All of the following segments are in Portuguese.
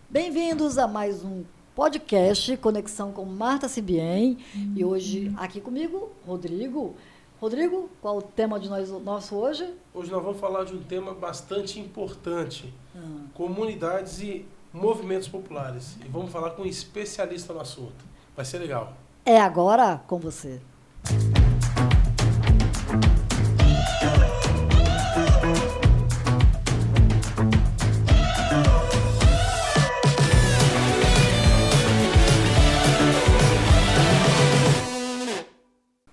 Bem-vindos a mais um podcast Conexão com Marta Sibien. E hoje, aqui comigo, Rodrigo. Rodrigo, qual o tema de nosso hoje? Hoje nós vamos falar de um tema bastante importante. Comunidades e movimentos populares. E vamos falar com um especialista no assunto. Vai ser legal. É agora com você.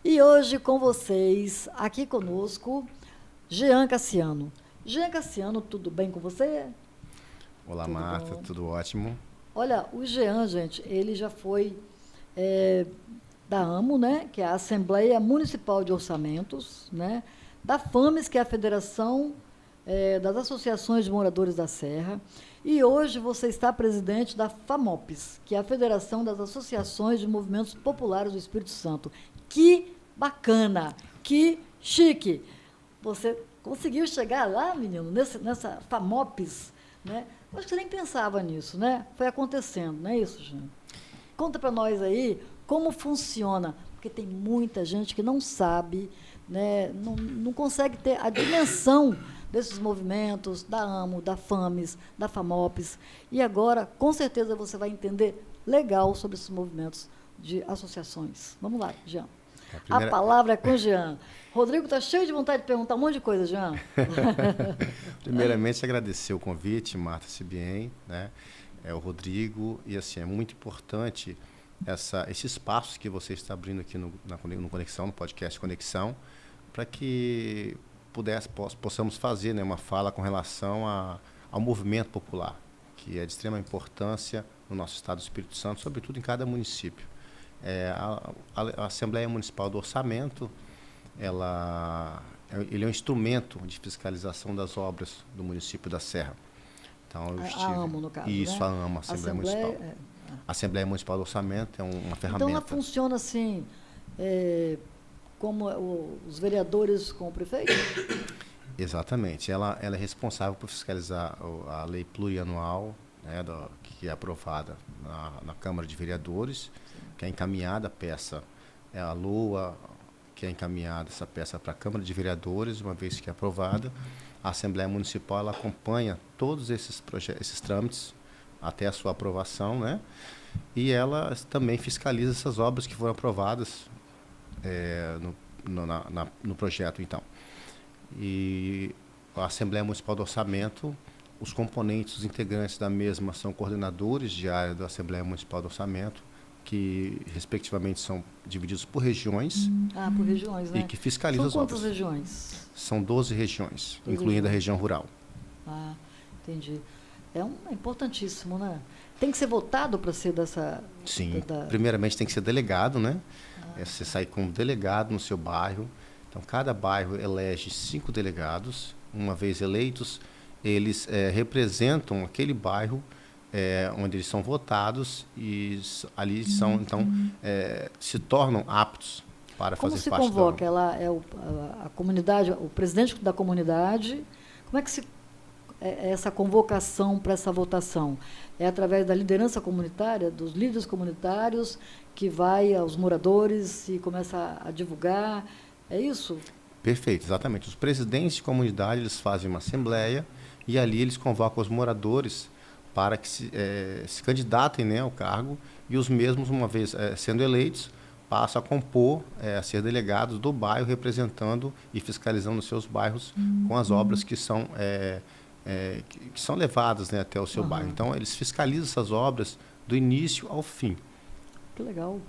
E hoje com vocês, aqui conosco, Jean Cassiano. Jean Cassiano, tudo bem com você? Olá, Tudo Marta, bom? tudo ótimo. Olha, o Jean, gente, ele já foi da AMO, né, que é a Assembleia Municipal de Orçamentos, né, da FAMES, que é a Federação das Associações de Moradores da Serra, e hoje você está presidente da FAMOPS, que é a Federação das Associações de Movimentos Populares do Espírito Santo. Que bacana, que chique! Você conseguiu chegar lá, menino, nessa FAMOPS, né? Acho que você nem pensava nisso, né? Foi acontecendo, não é isso, Jean? Conta para nós aí como funciona, porque tem muita gente que não sabe, né? Não consegue ter a dimensão desses movimentos, da AMO, da FAMES, da FAMOPS, e agora, com certeza, você vai entender legal sobre esses movimentos de associações. Vamos lá, Jean. A palavra é com o Jean. Rodrigo está cheio de vontade de perguntar um monte de coisa, Jean. Primeiramente, agradecer o convite, Marta Sibien, né? O Rodrigo, e assim, é muito importante esse espaço que você está abrindo aqui no Conexão, no podcast Conexão, para que possamos fazer, né, uma fala com relação ao movimento popular, que é de extrema importância no nosso estado do Espírito Santo, sobretudo em cada município. A Assembleia Municipal do Orçamento, ele é um instrumento de fiscalização das obras do município da Serra. Então, a AMO, no caso, isso, né? a AMO, a Assembleia Municipal. A Assembleia Municipal do Orçamento é uma ferramenta. Então, ela funciona assim, como os vereadores com o prefeito? Exatamente. Ela é responsável por fiscalizar a lei plurianual, né, que é aprovada na Câmara de Vereadores, que é encaminhada a peça, a LOA, que é encaminhada essa peça para a Câmara de Vereadores, uma vez que é aprovada. A Assembleia Municipal ela acompanha todos esses trâmites até a sua aprovação, né? E ela também fiscaliza essas obras que foram aprovadas no projeto, então. E a Assembleia Municipal do Orçamento, os componentes, os integrantes da mesma são coordenadores de área da Assembleia Municipal do Orçamento, que respectivamente são divididos por regiões. Por regiões, né? E que fiscalizam as obras. São quantas regiões? São 12 regiões, incluindo a região rural. Ah, entendi. É importantíssimo, né? Tem que ser votado para ser dessa... Sim, primeiramente tem que ser delegado, né? Você sai com um delegado no seu bairro. Então, cada bairro elege 5 delegados. Uma vez eleitos, eles representam aquele bairro onde eles são votados e ali são, então, se tornam aptos para fazer parte da... Como se convoca? Ela é a comunidade, o presidente da comunidade. Como é que essa convocação para essa votação? É através da liderança comunitária, dos líderes comunitários, que vai aos moradores e começa a divulgar? É isso? Perfeito, exatamente. Os presidentes de comunidade, eles fazem uma assembleia e ali eles convocam os moradores para que se candidatem, né, ao cargo, e os mesmos, uma vez sendo eleitos, passam a compor, a ser delegados do bairro, representando e fiscalizando os seus bairros com as obras que são levadas, né, até o seu bairro. Então, eles fiscalizam essas obras do início ao fim. Que legal.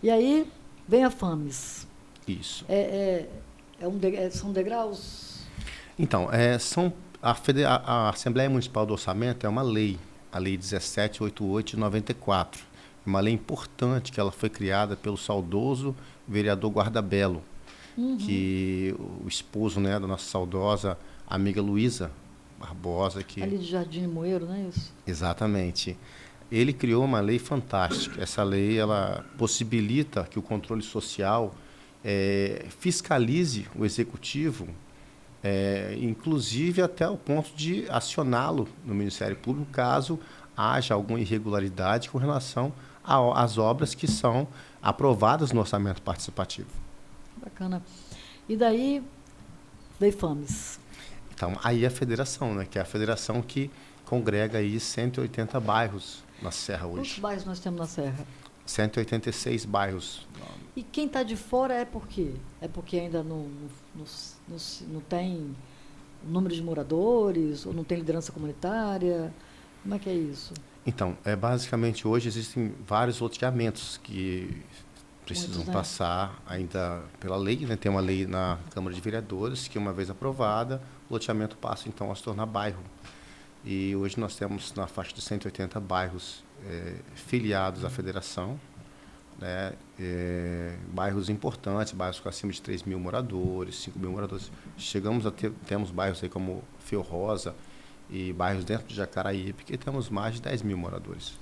E aí vem a FAMES. Isso. São degraus? Então, a Assembleia Municipal do Orçamento é uma lei, a Lei 1788 de 94. Uma lei importante que ela foi criada pelo saudoso vereador Guardabello, que o esposo, né, da nossa saudosa amiga Luísa Barbosa. Ali de Jardim Moeiro, não é isso? Exatamente. Ele criou uma lei fantástica. Essa lei ela possibilita que o controle social fiscalize o executivo, inclusive até o ponto de acioná-lo no Ministério Público, caso haja alguma irregularidade com relação às obras que são aprovadas no orçamento participativo. Bacana. E daí veio FAMES. Então, aí a federação, né, que é a federação que congrega aí 180 bairros na Serra hoje. Quantos bairros nós temos na Serra? 186 bairros. E quem está de fora é por quê? É porque ainda não tem número de moradores, ou não tem liderança comunitária? Como é que é isso? Então, basicamente hoje existem vários loteamentos que precisam Muitos, né? passar ainda pela lei, né? Tem uma lei na Câmara de Vereadores que, uma vez aprovada, o loteamento passa então a se tornar bairro. E hoje nós temos na faixa de 180 bairros filiados à federação, né? Bairros importantes, bairros com acima de 3 mil moradores, 5 mil moradores. Chegamos a temos bairros aí como Feu Rosa e bairros dentro de Jacaraípe que temos mais de 10 mil moradores.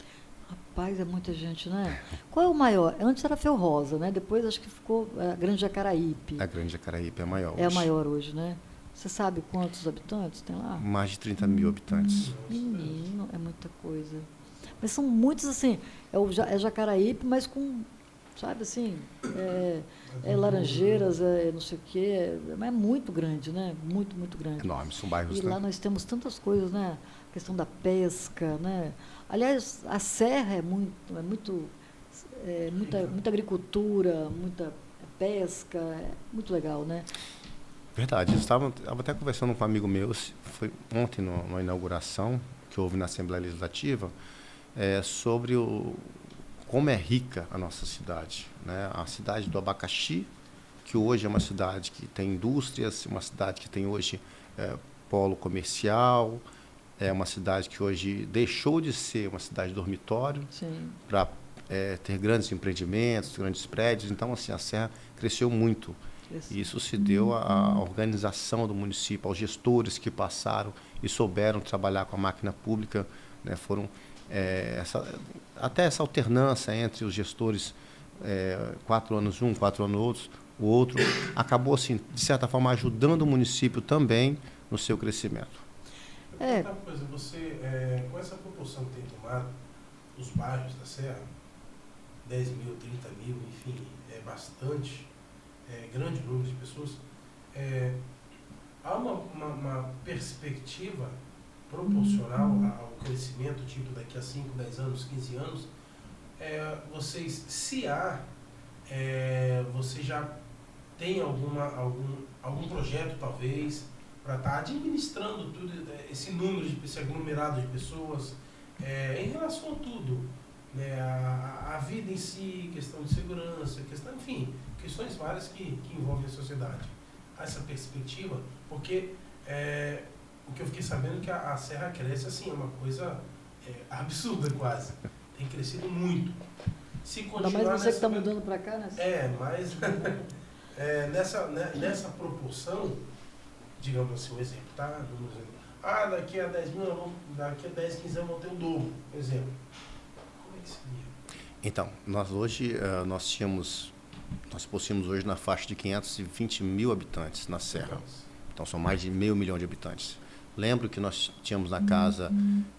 Rapaz, é muita gente, né? Qual é o maior? Antes era Feu Rosa, né? Depois acho que ficou a Grande Jacaraípe. A Grande Jacaraípe é a maior É a hoje. maior hoje, né? Você sabe quantos habitantes tem lá? Mais de 30 mil habitantes. Menino, é muita coisa. Mas são muitos, assim, é Jacaraípe, mas com, sabe, assim, Laranjeiras, não sei o quê, mas é muito grande, né? Muito, muito grande. Enormes, são bairros, E lá nós temos tantas coisas, né? A questão da pesca, né? Aliás, a Serra muita agricultura, muita pesca, é muito legal, né? Verdade. Eu estava até conversando com um amigo meu, foi ontem numa inauguração que houve na Assembleia Legislativa, sobre como é rica a nossa cidade, né? A cidade do abacaxi, que hoje é uma cidade que tem indústrias, uma cidade que tem hoje polo comercial, é uma cidade que hoje deixou de ser uma cidade dormitório para ter grandes empreendimentos, grandes prédios. Então, assim, a Serra cresceu muito. E isso se deu à organização do município, aos gestores que passaram e souberam trabalhar com a máquina pública, né? Foram até essa alternância entre os gestores, 4 anos um, 4 anos o outro, acabou, assim, de certa forma, ajudando o município também no seu crescimento. Outra coisa, você, com essa proporção que tem tomado, os bairros da Serra, 10 mil, 30 mil, enfim, é bastante, grande número de pessoas, há uma perspectiva proporcional ao crescimento, tipo daqui a 5, 10 anos, 15 anos, vocês, se há, você já tem algum projeto, talvez, para estar administrando tudo esse número, esse aglomerado de pessoas, em relação a tudo, né? A vida em si, questão de segurança, enfim, questões várias que envolvem a sociedade. Há essa perspectiva, porque o que eu fiquei sabendo é que a Serra cresce, assim, é uma coisa absurda quase. Tem crescido muito. Se continuar ainda mais você que está mudando para cá, né? Mas nessa proporção, digamos assim, um exemplo, tá? Daqui a 10 mil, daqui a 10, 15 anos vão ter o dobro, por exemplo. Como é que seria? Então, nós hoje, nós possuímos hoje na faixa de 520 mil habitantes na Serra. Então, são mais de 500 mil de habitantes. Lembro que nós tínhamos na casa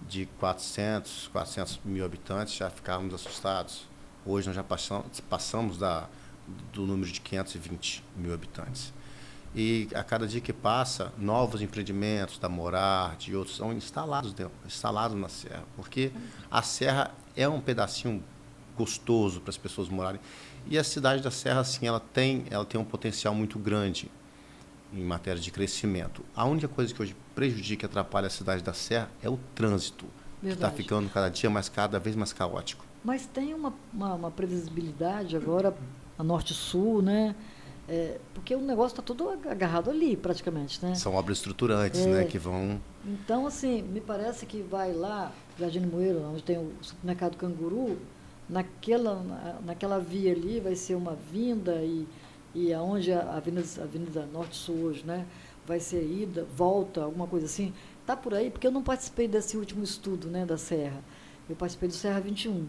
de 400 mil habitantes, já ficávamos assustados. Hoje nós já passamos do número de 520 mil habitantes. E a cada dia que passa, novos empreendimentos da Morar, de outros, são instalados na Serra. Porque a Serra é um pedacinho gostoso para as pessoas morarem. E a cidade da Serra, assim, ela tem um potencial muito grande em matéria de crescimento. A única coisa que hoje prejudica e atrapalha a cidade da Serra é o trânsito, que está ficando cada vez mais caótico. Mas tem uma previsibilidade agora, a Norte-Sul, né? Porque o negócio está todo agarrado ali, praticamente, né? São obras estruturantes, né, que vão... Então, assim, me parece que vai lá, Jardim Moeiro, onde tem o supermercado Canguru, naquela via ali vai ser uma vinda e aonde a Avenida Norte-Sul hoje, né? Vai ser ida, volta, alguma coisa assim. Está por aí, porque eu não participei desse último estudo, né, da Serra. Eu participei do Serra 21.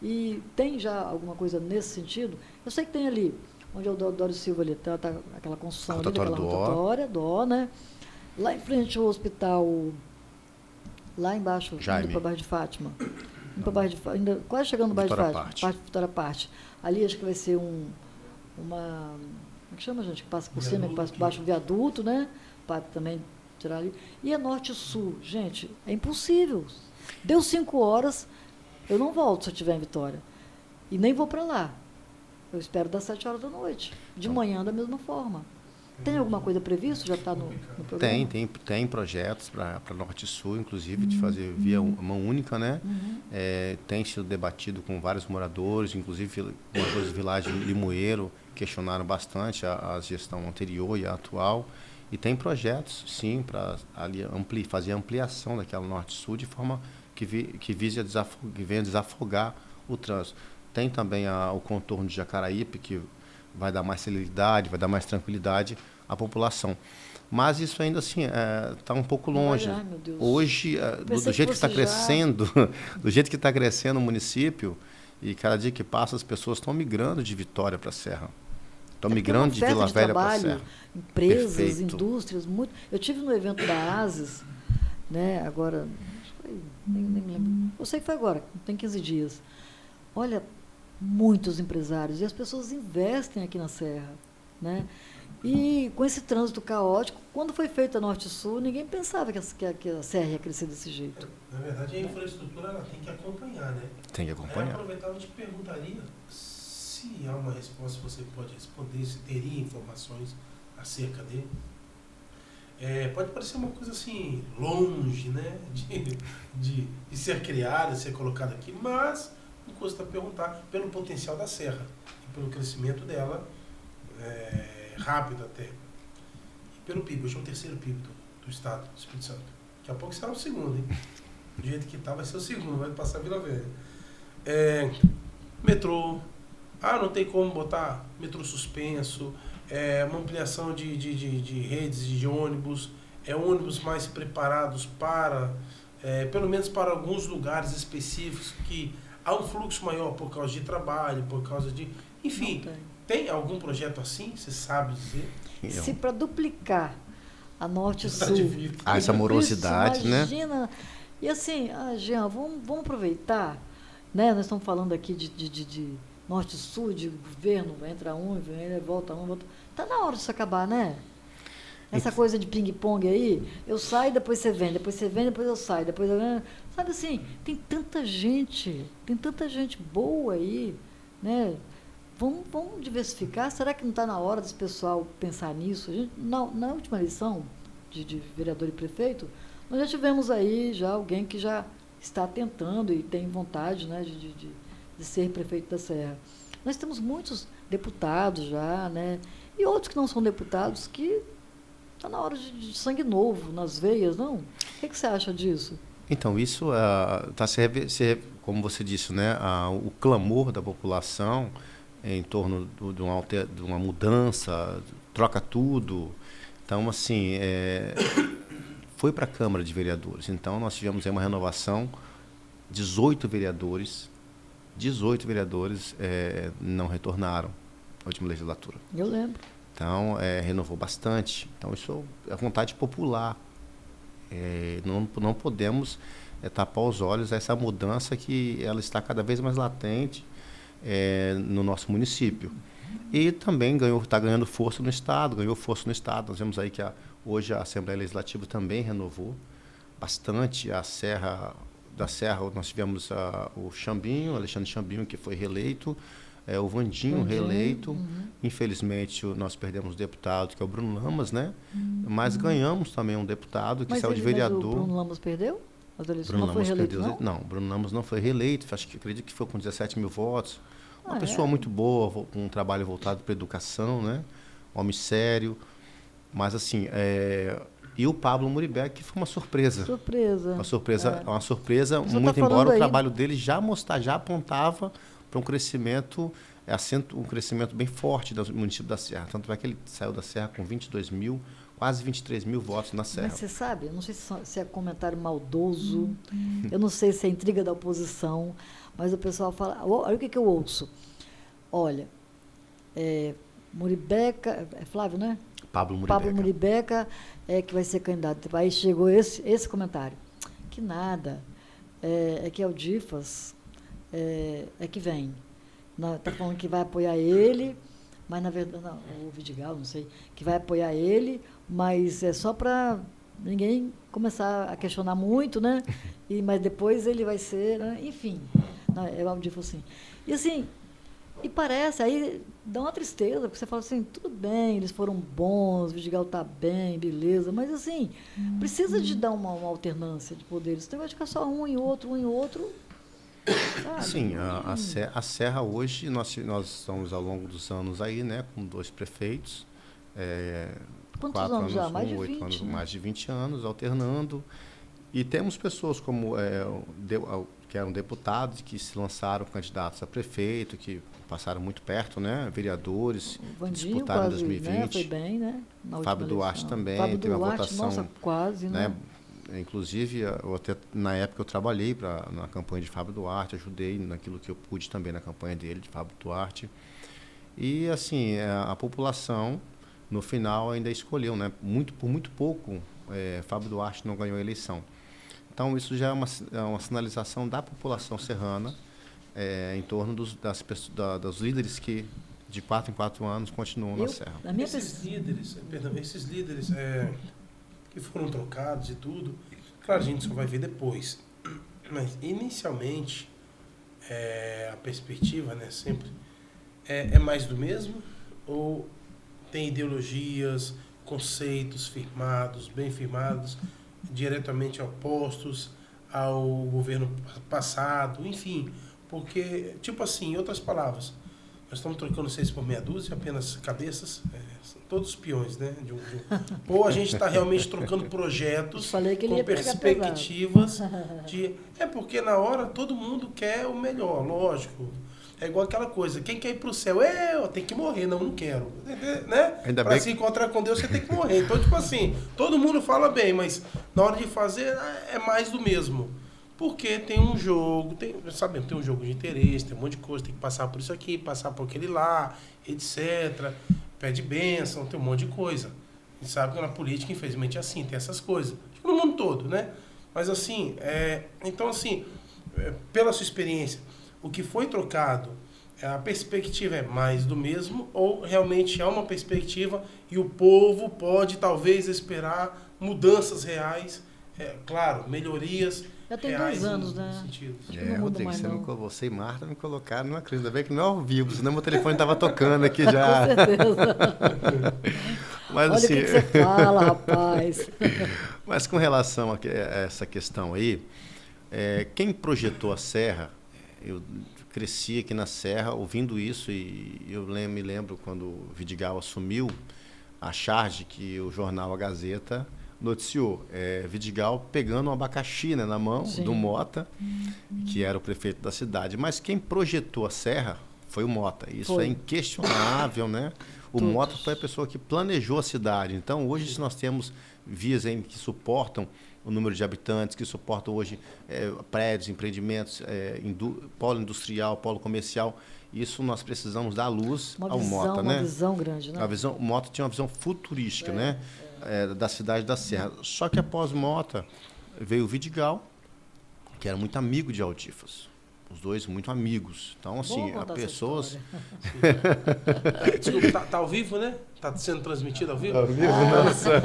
E tem já alguma coisa nesse sentido? Eu sei que tem ali, onde é o Deodoro Silva ali, tá aquela construção ali, aquela rotatória do O, né? Lá em frente ao hospital lá embaixo, Jaime. indo para Bairro de Fátima. Indo pra Bairro de Fátima, ainda quase chegando no Bairro de Vitória Fátima, Parte. parte de Vitória Parte. Ali acho que vai ser uma... Como é que chama, gente? Que passa por cima, que passa por baixo do viaduto, né? Para também tirar ali. E a Norte e Sul, gente, é impossível. Deu 5 horas, eu não volto se eu estiver em Vitória. E nem vou para lá. Eu espero das 7 horas da noite. De manhã, da mesma forma. Tem alguma coisa prevista? Já está no programa? Tem projetos para Norte e Sul, inclusive, de fazer via mão única, né? Tem sido debatido com vários moradores, inclusive moradores do Vilagem Limoeiro, questionaram bastante a gestão anterior e a atual. E tem projetos, sim, para fazer a ampliação daquela Norte-Sul de forma que venha desafogar o trânsito. Tem também o contorno de Jacaraípe, que vai dar mais celeridade, vai dar mais tranquilidade à população. Mas isso ainda assim está um pouco longe. Ai, meu Deus. Hoje, do jeito que está crescendo, do jeito que está crescendo o município, e cada dia que passa as pessoas estão migrando de Vitória para a Serra. Estão migrando de Vila Velha para a Serra. Empresas, Perfeito. indústrias, muito. Eu tive no evento da ASIS, né? Agora, nem me lembro. Eu sei que foi agora, tem 15 dias. Olha, muitos empresários, e as pessoas investem aqui na Serra, né? E com esse trânsito caótico, quando foi feita a Norte e Sul, ninguém pensava que a Serra ia crescer desse jeito. Na verdade, a infraestrutura ela tem que acompanhar, né? Tem que acompanhar. Eu aproveitava e te perguntaria se há uma resposta, você pode responder, se teria informações acerca dele. Pode parecer uma coisa assim, longe, né? De ser criada, de ser colocada aqui, mas não custa perguntar pelo potencial da Serra e pelo crescimento dela, rápido até. E pelo PIB, hoje é o terceiro PIB do estado do Espírito Santo. Daqui a pouco será o segundo, hein? Do jeito que está, vai ser o segundo, vai passar a Vila Velha. Metrô. Não tem como botar metrô suspenso, uma ampliação de redes de ônibus, ônibus mais preparados para, pelo menos para alguns lugares específicos que há um fluxo maior por causa de trabalho, por causa de... Enfim, tem algum projeto assim? Você sabe dizer? Se para duplicar a Norte e Sul... Essa morosidade, imagina, né? E assim, Jean, vamos aproveitar, né? Nós estamos falando aqui de Norte e Sul, de governo, entra um, volta um, volta... Está na hora disso acabar, né? Essa coisa de ping-pong aí, eu saio, depois você vem, depois eu saio, depois eu venho. Sabe assim, tem tanta gente boa aí, né? Vamos diversificar. Será que não está na hora desse pessoal pensar nisso? A gente, na última eleição de vereador e prefeito, nós já tivemos aí já alguém que já está tentando e tem vontade, né, de ser prefeito da Serra. Nós temos muitos deputados já, né? E outros que não são deputados que está na hora de sangue novo nas veias, não? O que você acha disso? Então, isso está como você disse, né? O clamor da população em torno de uma mudança, troca tudo. Então, assim, foi para a Câmara de Vereadores. Então, nós tivemos aí uma renovação, 18 vereadores não retornaram na última legislatura. Eu lembro. Então, renovou bastante. Então, isso é vontade popular. Não podemos tapar os olhos a essa mudança que ela está cada vez mais latente no nosso município. E também está ganhando força no Estado, Nós vemos aí que hoje a Assembleia Legislativa também renovou bastante da Serra, nós tivemos o Chambinho, Alexandre Chambinho, que foi reeleito, o Vandinho reeleito. Infelizmente, nós perdemos o deputado, que é o Bruno Lamas, né? Mas ganhamos também um deputado que saiu de vereador. Mas o Bruno Lamas perdeu? Bruno Lamas perdeu, não, Bruno Lamas não foi reeleito, acredito que foi com 17 mil votos. Uma pessoa muito boa, com um trabalho voltado para a educação, né? Homem sério. Mas, assim, e o Pablo Muribeck, que foi uma surpresa. Uma surpresa, muito embora o trabalho dele já apontava para um crescimento bem forte do município da Serra. Tanto é que ele saiu da Serra com 22 mil, quase 23 mil votos na Serra. Mas você sabe, eu não sei se é comentário maldoso, eu não sei se é intriga da oposição, mas o pessoal fala, olha o que eu ouço. Olha, Muribeca, Flávio, né? Pablo Muribeca que vai ser candidato. Aí chegou esse comentário. que nada. É que é o Difas que vem. Está falando que vai apoiar ele, mas na verdade, não, o Vidigal, não sei, que vai apoiar ele, mas é só para ninguém começar a questionar muito, né? Mas depois ele vai ser, né? Enfim, é o Difas assim. E assim, e parece, aí dá uma tristeza, porque você fala assim, tudo bem, eles foram bons, o Vidigal está bem, beleza, mas assim, precisa de dar uma alternância de poderes. Você vai ficar só um e outro, sabe? Sim, a Serra hoje, nós estamos ao longo dos anos aí, né, com 2 prefeitos. Quantos anos já? Mais de 8 20, anos, né? mais de 20 anos, alternando. E temos pessoas como que eram deputados, que se lançaram candidatos a prefeito, que passaram muito perto, né? Vereadores, O Vandinho disputaram quase, em 2020. né? Foi bem, né? Na Fábio última Duarte eleição. também, Fábio teve uma Duarte, votação, nossa, quase, né? Inclusive, na época eu trabalhei na campanha de Fábio Duarte, ajudei naquilo que eu pude também na campanha dele, de Fábio Duarte. E, assim, a população, no final, ainda escolheu, né? Por muito pouco, Fábio Duarte não ganhou a eleição. Então, isso já é uma sinalização da população serrana em torno dos líderes que, de 4 em 4 anos, continuam na Serra. Esses líderes que foram trocados e tudo, claro, a gente só vai ver depois. Mas, inicialmente, a perspectiva, né, sempre, é mais do mesmo? Ou tem ideologias, conceitos firmados, bem firmados, diretamente opostos ao governo passado, enfim, porque, tipo assim, em outras palavras, nós estamos trocando 6 por meia dúzia, apenas cabeças, são todos peões, né? Ou a gente está realmente trocando projetos com perspectivas de... porque na hora todo mundo quer o melhor, lógico. É igual aquela coisa, quem quer ir para o céu? Eu tenho que morrer, não quero. Né? Para se encontrar com Deus, você tem que morrer. Então, tipo assim, todo mundo fala bem, mas na hora de fazer é mais do mesmo. Porque tem um jogo, tem um jogo de interesse, tem um monte de coisa, tem que passar por isso aqui, passar por aquele lá, etc. Pede bênção, tem um monte de coisa. A gente sabe que na política, infelizmente, é assim, tem essas coisas. No mundo todo, né? Mas assim, então assim, pela sua experiência, o que foi trocado, a perspectiva é mais do mesmo ou realmente é uma perspectiva e o povo pode talvez esperar mudanças reais, claro, melhorias já tem reais 2 anos, né? Rodrigo, você e Marta me colocaram numa crise, ainda bem que não é ao vivo, senão meu telefone estava tocando aqui já. Com certeza. Mas, olha assim, o que você fala, rapaz. Mas com relação a essa questão aí, quem projetou a Serra, eu cresci aqui na Serra ouvindo isso e eu me lembro quando o Vidigal assumiu a charge que o jornal A Gazeta noticiou. Vidigal pegando um abacaxi, né, na mão, do Mota, que era o prefeito da cidade. Mas quem projetou a Serra foi o Mota. Isso é inquestionável, né? O Mota foi a pessoa que planejou a cidade. Então, hoje, se nós temos vias que suportam o número de habitantes, que suportam hoje prédios, empreendimentos, polo industrial, polo comercial. Isso nós precisamos dar luz ao Mota, né? Uma visão grande, né? O Mota tinha uma visão futurística, né? Da cidade da Serra. Só que após Mota veio o Vidigal, que era muito amigo de Aldifas. Os dois muito amigos. Então, assim, as pessoas... Desculpa, tá ao vivo, né? Tá sendo transmitido ao vivo? Ao vivo, nossa.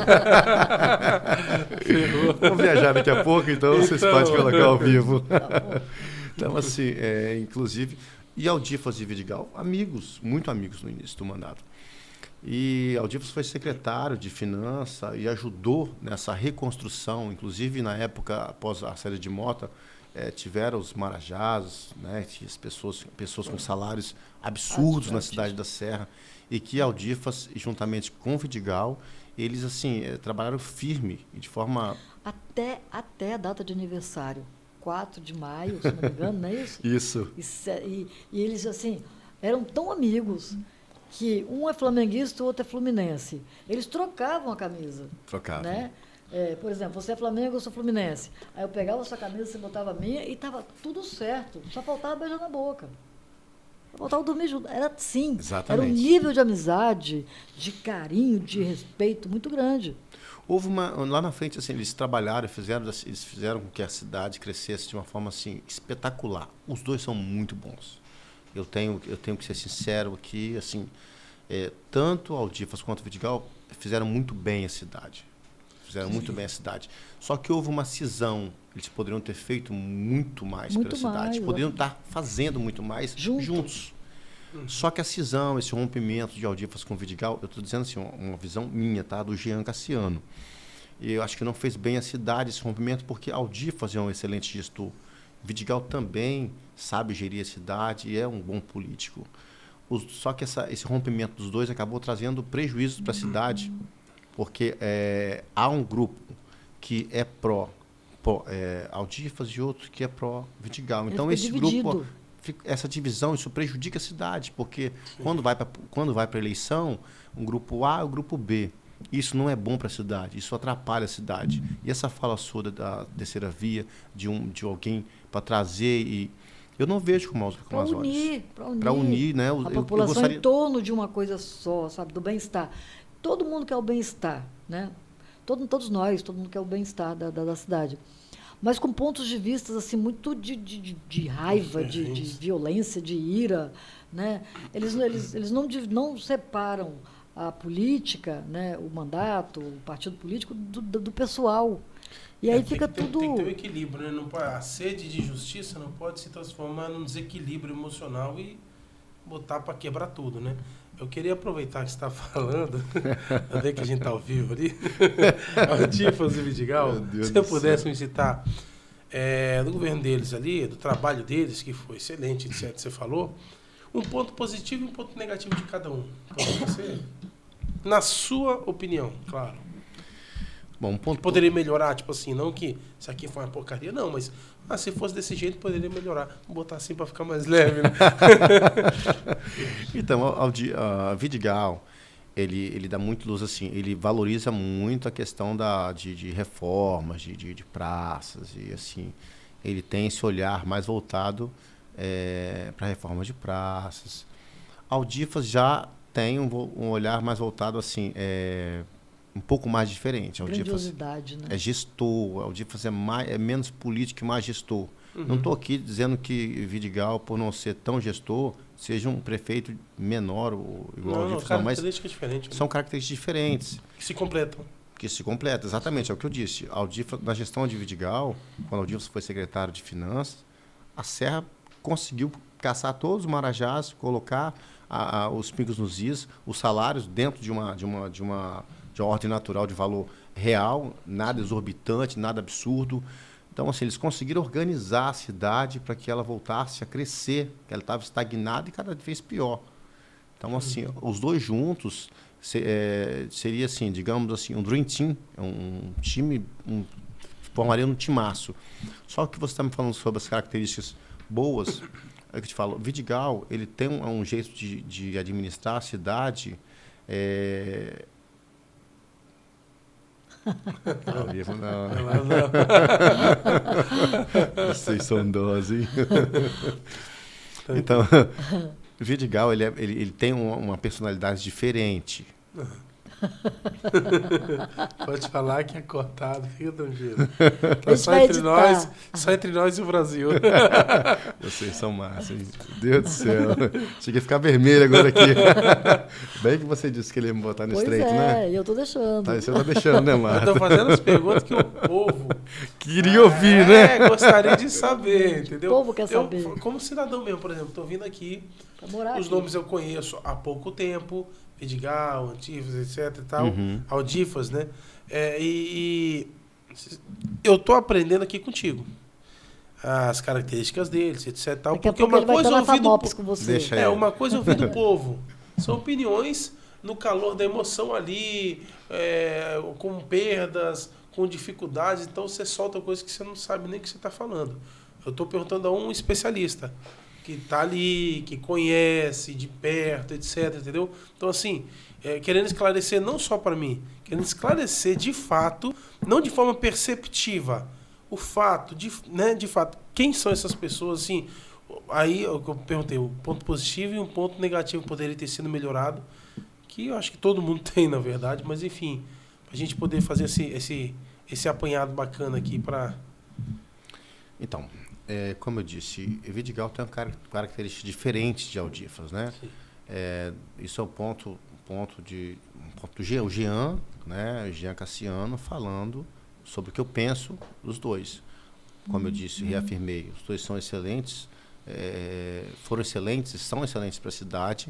Vamos viajar daqui a pouco, então vocês podem colocar ao vivo. Então, assim, inclusive... E Aldifas e Vidigal, amigos, muito amigos no início do mandato. E Aldifas foi secretário de Finanças e ajudou nessa reconstrução, inclusive na época, após a saída de Mota, tiveram os marajás, né, as pessoas com salários absurdos na cidade da Serra, e que Aldifas, juntamente com Vidigal, eles assim trabalharam firme e de forma... Até a data de aniversário, 4 de maio, se não me engano, não é isso? Isso. E eles, assim, eram tão amigos que um é flamenguista e o outro é fluminense. Eles trocavam a camisa. Trocavam. Né? Por exemplo, você é Flamengo, eu sou Fluminense. Aí eu pegava a sua camisa, você botava a minha e estava tudo certo. Só faltava beijar na boca. voltava a dormir junto. Era assim. Exatamente. Era um nível de amizade, de carinho, de respeito muito grande. Houve lá na frente, assim, eles trabalharam, eles fizeram com que a cidade crescesse de uma forma assim espetacular. Os dois são muito bons. Eu tenho que ser sincero aqui, assim, tanto Aldifas quanto o Vidigal fizeram muito bem a cidade. Só que houve uma cisão. Eles poderiam ter feito muito mais pela cidade. Poderiam estar fazendo muito mais juntos. Só que a cisão, esse rompimento de Aldifas com o Vidigal, eu estou dizendo assim, uma visão minha, tá? Do Jean Cassiano. E eu acho que não fez bem a cidade esse rompimento, porque Aldifas é um excelente gestor. Vidigal também sabe gerir a cidade e é um bom político. Só que esse rompimento dos dois acabou trazendo prejuízos para a cidade, porque há um grupo que é pró Aldifas e outro que é pró Vidigal. Então esse grupo, essa divisão, isso prejudica a cidade, porque quando vai para a eleição, um grupo A e o grupo B. Isso não é bom para a cidade, isso atrapalha a cidade. E essa fala sua da terceira via, de alguém para trazer, eu não vejo com maus olhos. Para unir, né? A população em torno de uma coisa só, sabe, do bem-estar. Todo mundo quer o bem-estar, né? Todos nós, todo mundo quer o bem-estar da cidade. Mas com pontos de vista assim, muito de raiva, de violência, de ira. Né? Eles não separam a política, né, o mandato, o partido político, do pessoal. E aí fica tudo... Tem que ter um equilíbrio, né? Não pode, a sede de justiça não pode se transformar num desequilíbrio emocional e botar para quebrar tudo, né? Eu queria aproveitar que você está falando, até que a gente está ao vivo ali, Aldifas e Vidigal, se você pudesse me citar do governo deles ali, do trabalho deles, que foi excelente, etc., você falou, um ponto positivo e um ponto negativo de cada um. Então, você, na sua opinião, claro. Bom, um ponto poderia melhorar, tipo assim, não que isso aqui foi uma porcaria, não, mas se fosse desse jeito, poderia melhorar. Vou botar assim para ficar mais leve, né? Então, a Vidigal, ele dá muito luz, assim, ele valoriza muito a questão de reformas, de praças, e assim, ele tem esse olhar mais voltado para reformas de praças. Aldifas já tem um olhar mais voltado, assim, um pouco mais diferente. Grandiosidade, né? É gestor, Aldifas é menos político e mais gestor. Não estou aqui dizendo que Vidigal, por não ser tão gestor, seja um prefeito menor ou igual ao Aldifas, mas são características diferentes. Que se completam. Que se completam, exatamente, é o que eu disse. Aldifas, na gestão de Vidigal, quando Aldifas foi secretário de Finanças, a Serra conseguiu caçar todos os marajás, colocar os pingos nos is, os salários dentro de uma ordem natural de valor real, nada exorbitante, nada absurdo. Então, assim, eles conseguiram organizar a cidade para que ela voltasse a crescer, que ela estava estagnada e cada vez pior. Então, assim, os dois juntos seria, assim, digamos assim, um dream team, um time, formaria um timaço. Só que você está me falando sobre as características boas, é que eu te falo, Vidigal, ele tem um jeito de administrar a cidade. Não. Vocês são dose, hein? Então, Vidigal, ele tem uma personalidade diferente. Pode falar que é cortado, fica tranquilo. Tá só entre nós e o Brasil. Vocês são massa, hein? Meu Deus do céu. Cheguei a ficar vermelho agora aqui. Bem que você disse que ele ia me botar no estreito, né? Eu tô deixando. Você tá deixando, né, Marta? Eu tô fazendo as perguntas que o povo queria ouvir, né? Gostaria de saber, entendeu? O povo quer saber. Como cidadão mesmo, por exemplo, tô vindo aqui, os aqui. nomes eu conheço há pouco tempo, Vidigal, Aldifas, etc e tal, Aldifas, né? E eu tô aprendendo aqui contigo as características deles, etc e tal. Daqui a pouco ele vai estar na Famopes com você. Uma coisa eu ouvi do povo. São opiniões no calor da emoção ali, com perdas, com dificuldades. Então você solta coisas que você não sabe nem o que você está falando. Eu estou perguntando a um especialista que está ali, que conhece de perto, etc. Entendeu? Então, assim, querendo esclarecer não só para mim, querendo esclarecer de fato, não de forma perceptiva, o fato, de fato, quem são essas pessoas, assim, aí eu perguntei, o ponto positivo e um ponto negativo poderia ter sido melhorado, que eu acho que todo mundo tem, na verdade, mas enfim, a gente poder fazer esse apanhado bacana aqui para... Então, como eu disse, Vidigal tem uma característica diferente de Aldifas, né? Isso é o ponto do Jean, né? Jean Cassiano falando sobre o que eu penso dos dois. Como eu disse, reafirmei, os dois são excelentes, foram excelentes e são excelentes para a cidade,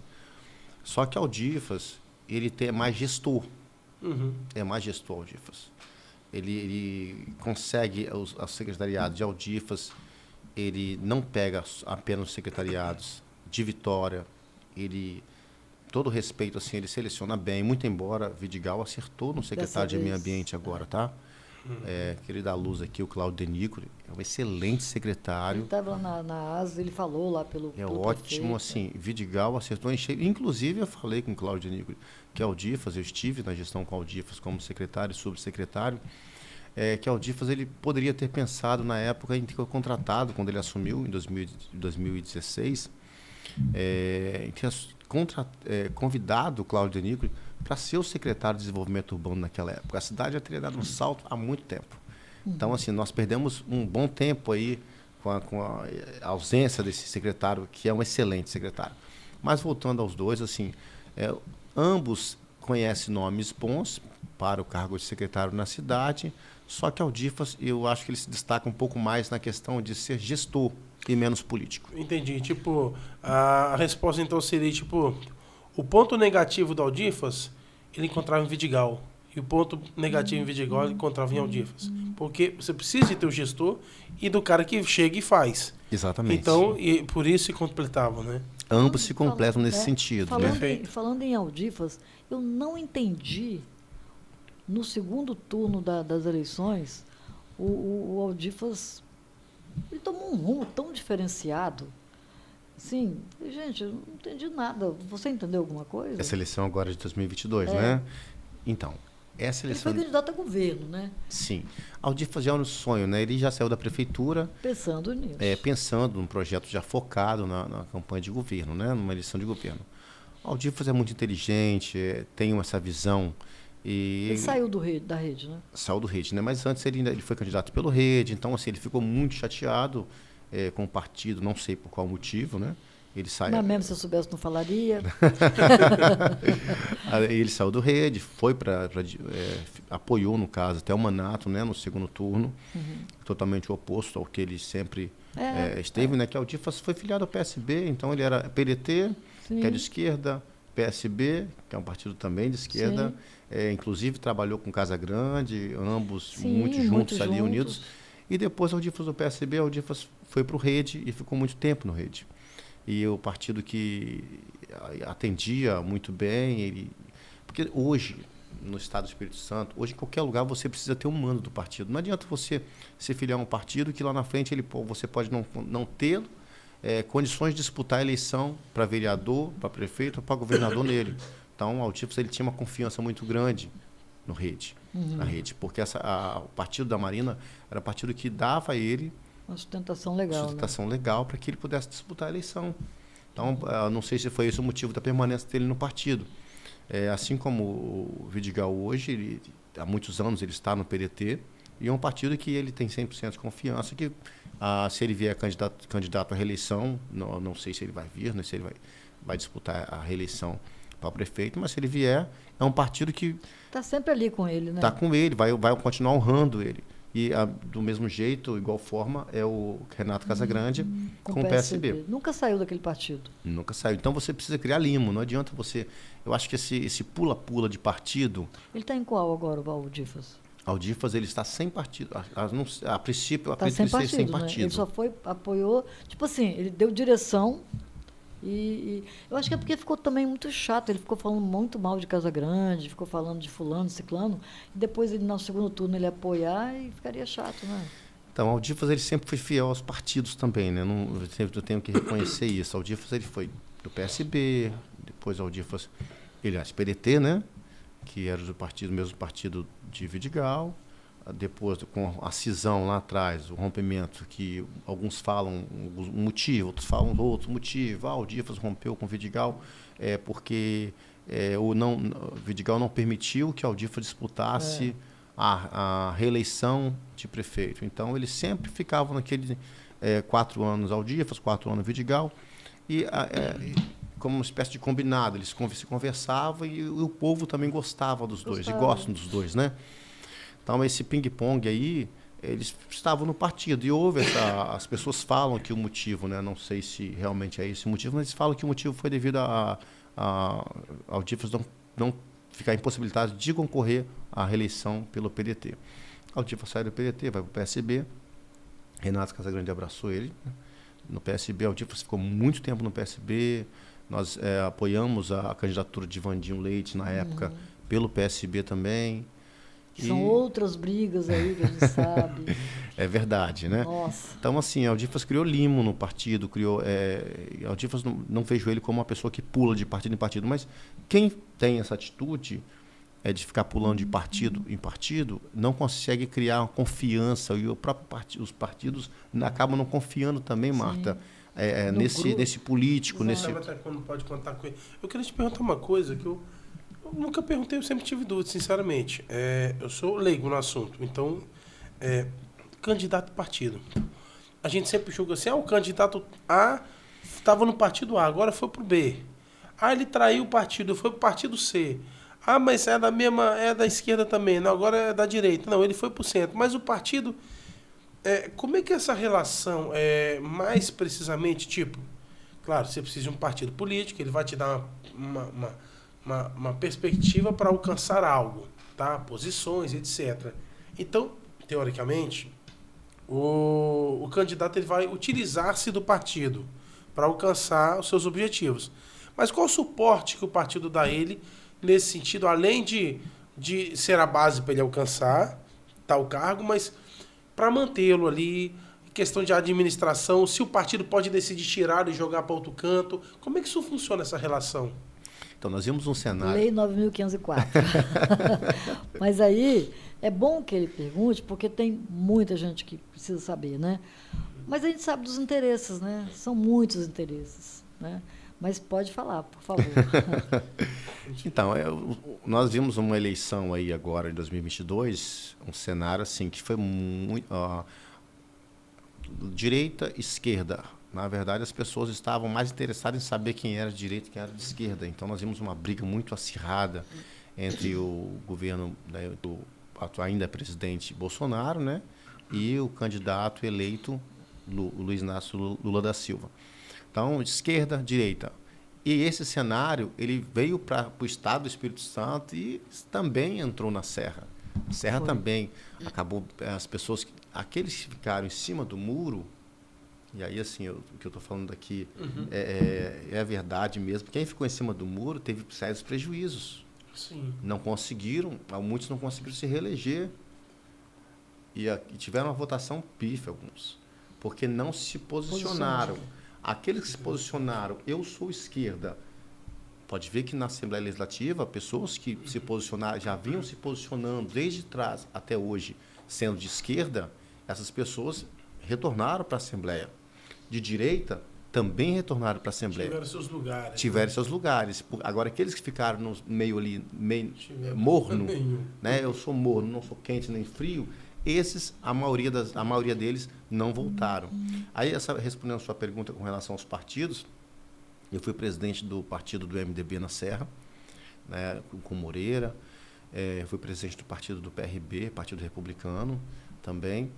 só que Aldifas, ele é mais gestor. É mais gestor, Aldifas. Ele consegue, os secretariados de Aldifas, ele não pega apenas os secretariados de Vitória, todo respeito, assim, ele seleciona bem, muito embora Vidigal acertou no secretário de Meio Ambiente agora, tá? Queria dar a luz aqui, o Cláudio Denícoli, é um excelente secretário. Ele estava na ASA, ele falou lá pelo ótimo, prefeito. assim, Vidigal acertou em cheio. Inclusive, eu falei com o Cláudio Denícoli, que Aldifas, eu estive na gestão com Aldifas como secretário e subsecretário, que Aldifas ele poderia ter pensado na época em ter contratado, quando ele assumiu, em 2016, em ter convidado o Cláudio Denícoli para ser o secretário de Desenvolvimento Urbano naquela época. A cidade já teria dado um salto há muito tempo. Então, assim, nós perdemos um bom tempo aí com a ausência desse secretário, que é um excelente secretário. Mas, voltando aos dois, assim, ambos conhecem nomes bons para o cargo de secretário na cidade, só que Aldifas, eu acho que ele se destaca um pouco mais na questão de ser gestor e menos político. Entendi. Tipo, a resposta então seria, tipo, o ponto negativo do Aldifas, ele encontrava em Vidigal. E o ponto negativo em Vidigal, ele encontrava em Aldifas. Porque você precisa de ter o gestor e do cara que chega e faz. Exatamente. Então, e por isso se completavam, né? Ambos se completam nesse sentido. Falando em Aldifas, eu não entendi, no segundo turno das eleições, o Aldifas ele tomou um rumo tão diferenciado. Assim, gente, eu não entendi nada. Você entendeu alguma coisa? Essa eleição agora de 2022, né? Então, essa eleição... Ele foi candidato a governo, né? Sim. Aldifas já é um sonho, né? Ele já saiu da prefeitura... Pensando nisso. Pensando num projeto já focado na campanha de governo, né? Numa eleição de governo. Aldifas é muito inteligente, tem essa visão... Ele saiu da rede, né? Saiu do Rede, né? Mas antes ele foi candidato pelo Rede, então assim, ele ficou muito chateado com o partido, não sei por qual motivo, né? Ele saiu. Mas mesmo se eu soubesse, não falaria. Ele saiu do Rede, foi apoiou, no caso, até o Manato, né? No segundo turno, totalmente oposto ao que ele sempre esteve, né? Que Aldifas foi filiado ao PSB, então ele era PDT, Sim. que é de esquerda, PSB, que é um partido também de esquerda, inclusive trabalhou com Casa Grande, ambos muito juntos ali, unidos. E depois Aldifas do PSB, Aldifas foi para o Rede e ficou muito tempo no Rede. E o partido que atendia muito bem, porque hoje, no estado do Espírito Santo, hoje em qualquer lugar você precisa ter um mando do partido. Não adianta você se filiar a um partido que lá na frente você pode não ter condições de disputar a eleição para vereador, para prefeito ou para governador nele. Então, o Aldifas ele tinha uma confiança muito grande no Rede, na Rede, porque o partido da Marina era o partido que dava a ele uma sustentação legal, legal para que ele pudesse disputar a eleição. Então, não sei se foi esse o motivo da permanência dele no partido. Assim como o Vidigal hoje, há muitos anos ele está no PDT, e é um partido que ele tem 100% de confiança, que se ele vier candidato à reeleição, não sei se ele vai vir, não sei se ele vai disputar a reeleição para prefeito, mas se ele vier, é um partido que... Está sempre ali com ele, né? Está com ele, vai continuar honrando ele. E do mesmo jeito, igual forma, é o Renato Casagrande com o PSB. Nunca saiu daquele partido. Nunca saiu. Então você precisa criar limo, não adianta você... Eu acho que esse pula-pula de partido... Ele está em qual agora, o Aldifas? Aldifas, ele está sem partido. A princípio, eu acredito sem que ele esteja sem né? partido. Ele só apoiou... Tipo assim, ele deu direção e eu acho que é porque ficou também muito chato. Ele ficou falando muito mal de Casagrande, ficou falando de fulano, ciclano, e depois ele, no segundo turno, ele apoiar e ficaria chato, né? Então, Aldifas, ele sempre foi fiel aos partidos também, né? Eu tenho que reconhecer isso. Aldifas, ele foi do PSB, depois Aldifas, ele PDT, né? Que era do mesmo partido de Vidigal. depois com a cisão lá atrás, o rompimento, que alguns falam um motivo, outros falam outro motivo. O Difas rompeu com o Vidigal porque o Vidigal não permitiu que o Difas disputasse a reeleição de prefeito. Então, eles sempre ficavam naquele 4 anos Difas, 4 anos Vidigal, e como uma espécie de combinado, eles se conversavam e o povo também gostava dos dois, e gostam dos dois, né? Então, esse ping-pong aí, eles estavam no partido. E houve as pessoas falam que o motivo, né, não sei se realmente é esse o motivo, mas eles falam que o motivo foi devido ao Difas não ficar impossibilitado de concorrer à reeleição pelo PDT. O Difas sai do PDT, vai para o PSB. Renato Casagrande abraçou ele, né, no PSB. O Difas ficou muito tempo no PSB. Nós apoiamos a candidatura de Vandinho Leite, na época, pelo PSB também. São outras brigas aí que a gente sabe. É verdade, né? Nossa. Então, assim, o Difas criou limo no partido, o Difas não vejo ele como uma pessoa que pula de partido em partido, mas quem tem essa atitude de ficar pulando de partido em partido, não consegue criar uma confiança, e os partidos acabam não confiando também, Marta, nesse político. Até quando pode contar com ele. Eu queria te perguntar uma coisa que eu nunca perguntei, eu sempre tive dúvida, sinceramente. Eu sou leigo no assunto, então, candidato a partido. A gente sempre julga assim, o candidato A estava no partido A, agora foi pro B. Ele traiu o partido, foi pro partido C. Mas é da esquerda também, não, agora é da direita. Não, ele foi pro centro. Mas o partido, como é que é essa relação, mais precisamente, tipo, claro, você precisa de um partido político, ele vai te dar uma perspectiva para alcançar algo, tá? Posições, etc. Então, teoricamente, o candidato ele vai utilizar-se do partido para alcançar os seus objetivos. Mas qual o suporte que o partido dá a ele nesse sentido, além de ser a base para ele alcançar tal cargo, mas para mantê-lo ali, questão de administração, se o partido pode decidir tirar e jogar para outro canto, como é que isso funciona, essa relação? Então, nós vimos um cenário... Lei 9.504. Mas aí, é bom que ele pergunte, porque tem muita gente que precisa saber, né? Mas a gente sabe dos interesses, né? São muitos interesses, né? Mas pode falar, por favor. Então, nós vimos uma eleição aí agora, em 2022, um cenário assim, que foi muito... direita, esquerda. Na verdade, as pessoas estavam mais interessadas em saber quem era de direita e quem era de esquerda. Então, nós vimos uma briga muito acirrada entre o governo do ainda presidente Bolsonaro, né, e o candidato eleito Luiz Inácio Lula da Silva. Então, esquerda, direita. E esse cenário ele veio para o estado do Espírito Santo e também entrou na Serra. A Serra também acabou, as pessoas, aqueles que ficaram em cima do muro, e aí assim, o que eu estou falando aqui é a verdade mesmo. Quem ficou em cima do muro teve sérios prejuízos. Sim. Não conseguiram, muitos não conseguiram se reeleger. E tiveram uma votação pífia, alguns, porque não se posicionaram. Aqueles que se posicionaram, eu sou esquerda. Pode ver que na Assembleia Legislativa, pessoas que se posicionaram, já vinham se posicionando desde trás até hoje, sendo de esquerda, essas pessoas retornaram para a Assembleia. De direita, também retornaram para a Assembleia. Tiveram seus lugares. Tiveram seus lugares. Agora, aqueles que ficaram no meio ali, meio morno, né? Eu sou morno, não sou quente nem frio, esses, a maioria deles não voltaram. Aí, respondendo a sua pergunta com relação aos partidos, eu fui presidente do partido do MDB na Serra, né, com Moreira, fui presidente do partido do PRB, Partido Republicano também.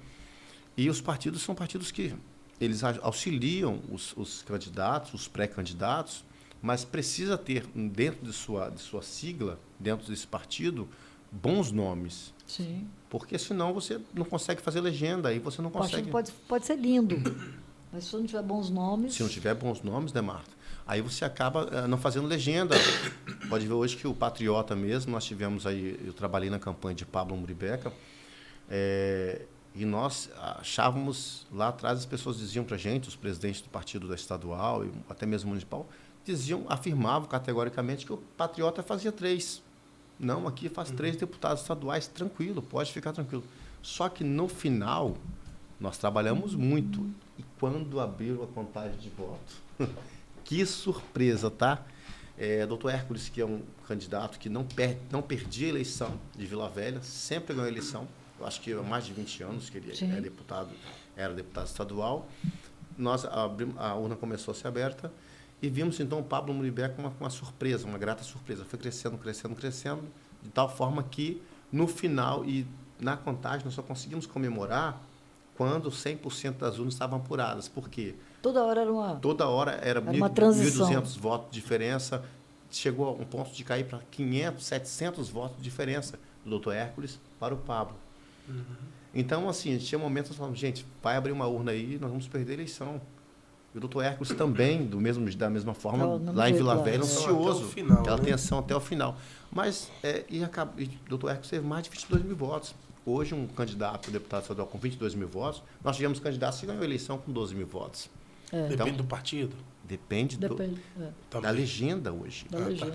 E os partidos são partidos que eles auxiliam os candidatos, os pré-candidatos, mas precisa ter dentro de sua sigla, dentro desse partido, bons nomes. Sim. Porque senão você não consegue fazer legenda, aí você não consegue... O partido pode ser lindo, mas se não tiver bons nomes... Se não tiver bons nomes, né, Marta? Aí você acaba não fazendo legenda. Pode ver hoje que o Patriota mesmo, nós tivemos aí, eu trabalhei na campanha de Pablo Muribeca, e nós achávamos, lá atrás as pessoas diziam para a gente, os presidentes do partido da estadual e até mesmo municipal, afirmavam categoricamente que o Patriota fazia 3. Não, aqui faz 3 deputados estaduais, tranquilo, pode ficar tranquilo. Só que no final, nós trabalhamos muito. E quando abriu a contagem de voto, que surpresa, tá? Dr. Hércules, que é um candidato que não perdia a eleição de Vila Velha, sempre ganhou a eleição. Eu acho que há mais de 20 anos que ele era deputado estadual. A urna começou a ser aberta e vimos, então, o Pablo Muribé com uma surpresa, uma grata surpresa. Foi crescendo, crescendo, crescendo, de tal forma que, no final e na contagem, nós só conseguimos comemorar quando 100% das urnas estavam apuradas. Por quê? Toda hora era uma transição. 1.200 votos de diferença. Chegou a um ponto de cair para 500, 700 votos de diferença do Dr. Hércules para o Pablo. Uhum. Então, assim, tinha momentos que nós falamos, gente, vai abrir uma urna aí, nós vamos perder a eleição. E o Dr. Hércules também, da mesma forma, lá em Vila Velha, ansioso, aquela tensão até o final. Mas, o Dr. Hércules teve mais de 22 mil votos. Hoje, um candidato a deputado estadual com 22 mil votos, nós tivemos candidatos que ganhou a eleição com 12 mil votos. Depende do partido? Depende da legenda hoje.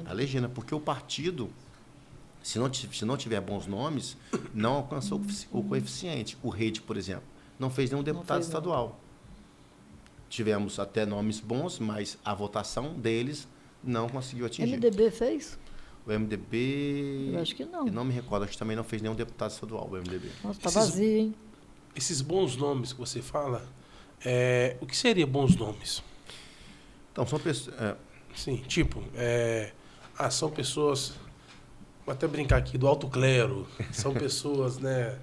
A legenda, porque o partido, se não tiver bons nomes, não alcançou o coeficiente. O Rede, por exemplo, não fez nenhum deputado estadual. Tivemos até nomes bons, mas a votação deles não conseguiu atingir. MDB fez? O MDB... Eu acho que não. Eu não me recordo, acho que também não fez nenhum deputado estadual, o MDB. Nossa, está vazio, hein? Esses bons nomes que você fala, o que seria bons nomes? Então, são pessoas... Sim, são pessoas, vou até brincar aqui, do alto clero, são pessoas, né,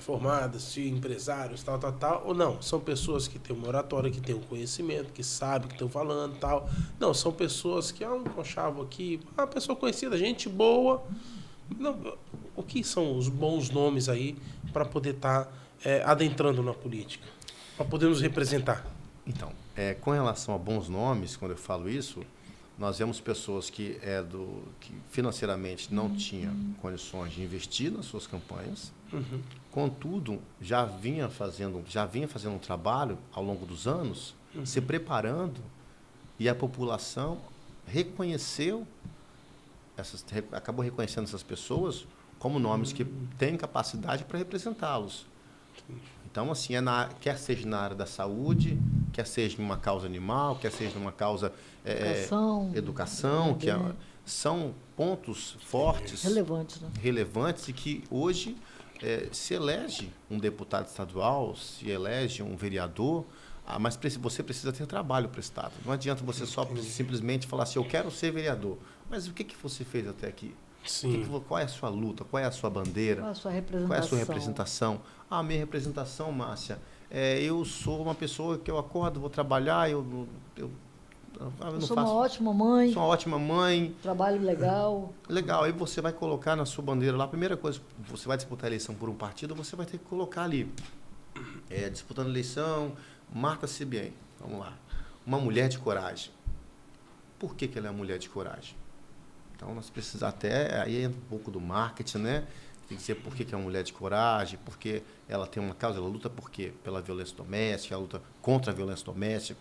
formadas, de empresários, tal, ou não, são pessoas que têm uma oratória, que têm um conhecimento, que sabem o que estão falando, tal. Não, são pessoas que, um conchavo aqui, uma pessoa conhecida, gente boa. Não, o que são os bons nomes aí para poder estar adentrando na política, para poder nos representar? Então, com relação a bons nomes, quando eu falo isso, nós vemos pessoas que financeiramente não tinham condições de investir nas suas campanhas, contudo, já vinha fazendo um trabalho ao longo dos anos, se preparando, e a população acabou reconhecendo essas pessoas como nomes que têm capacidade para representá-los. Então, assim, quer seja na área da saúde, quer seja numa causa animal, quer seja numa causa educação, são pontos fortes, relevantes, e que hoje se elege um deputado estadual, se elege um vereador, mas você precisa ter trabalho prestado. Não adianta você só simplesmente falar assim, eu quero ser vereador. Mas o que você fez até aqui? Sim. Qual é a sua luta? Qual é a sua bandeira? Qual é a sua representação? Minha representação, Márcia, eu sou uma pessoa que eu acordo, vou trabalhar, eu sou uma ótima mãe. Sou uma ótima mãe. Trabalho legal. Legal. Aí você vai colocar na sua bandeira lá, a primeira coisa, você vai disputar a eleição por um partido, você vai ter que colocar ali, disputando a eleição, Marta Sibien, vamos lá, uma mulher de coragem. Por que ela é uma mulher de coragem? Então, nós precisamos aí entra um pouco do marketing, né? Tem que dizer por que é uma mulher de coragem, porque ela tem uma causa, ela luta por quê? Pela violência doméstica, ela luta contra a violência doméstica,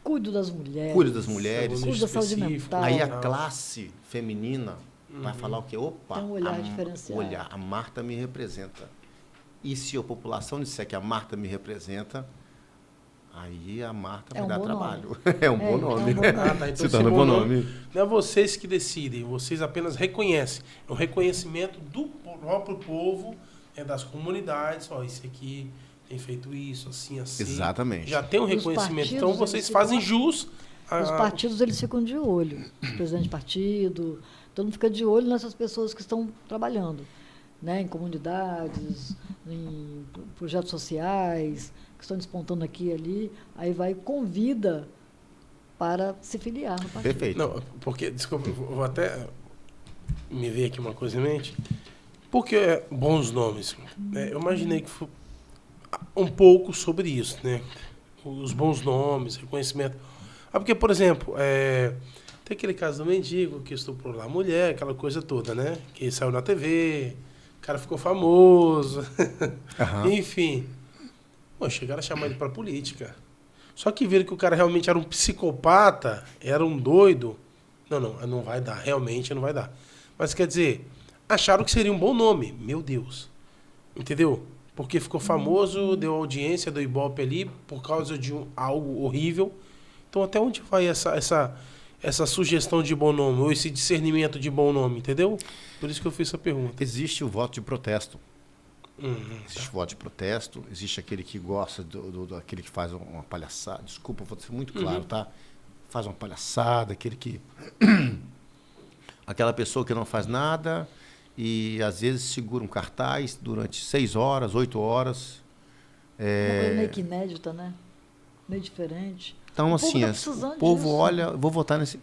Cuido das mulheres. Cuido da saúde mental. Aí a classe feminina vai falar o quê? Opa, tem um olhar diferenciado. A Marta me representa. E se a população disser que a Marta me representa, aí a Marta vai dar trabalho. É um bom nome. Então se torna um bom nome. Não é vocês que decidem, vocês apenas reconhecem. É um reconhecimento do próprio povo, das comunidades. Esse aqui tem feito isso, assim. Exatamente. Já tem um reconhecimento. Então vocês fazem jus. Os partidos, eles ficam de olho. Os presidentes de partido, todo mundo fica de olho nessas pessoas que estão trabalhando, né, em comunidades, em projetos sociais, que estão despontando aqui e ali, aí convida para se filiar no partido. Perfeito. Não, porque, desculpa, vou até me ver aqui uma coisa em mente. Por que bons nomes? Eu imaginei que foi um pouco sobre isso, né? Os bons nomes, reconhecimento. Porque, por exemplo, tem aquele caso do mendigo que estuprou lá a mulher, aquela coisa toda, né? Que saiu na TV, o cara ficou famoso, enfim. Chegaram a chamar ele para política. Só que viram que o cara realmente era um psicopata, era um doido. Não vai dar, realmente não vai dar. Mas quer dizer, acharam que seria um bom nome. Meu Deus. Entendeu? porque ficou famoso, deu audiência, deu ibope ali, por causa de algo horrível. Então, até onde vai essa sugestão de bom nome, ou esse discernimento de bom nome, entendeu? Por isso que eu fiz essa pergunta. Existe o voto de protesto. Existe Tá. voto de protesto, existe aquele que gosta daquele que faz uma palhaçada. Desculpa, vou ser muito claro, tá? Faz uma palhaçada, aquele que... Aquela pessoa que não faz nada e às vezes segura um cartaz durante 6 horas, 8 horas. Uma coisa meio que inédita, né? Meio diferente. Então, O assim, povo tá precisando o povo disso. olha, vou votar nesse...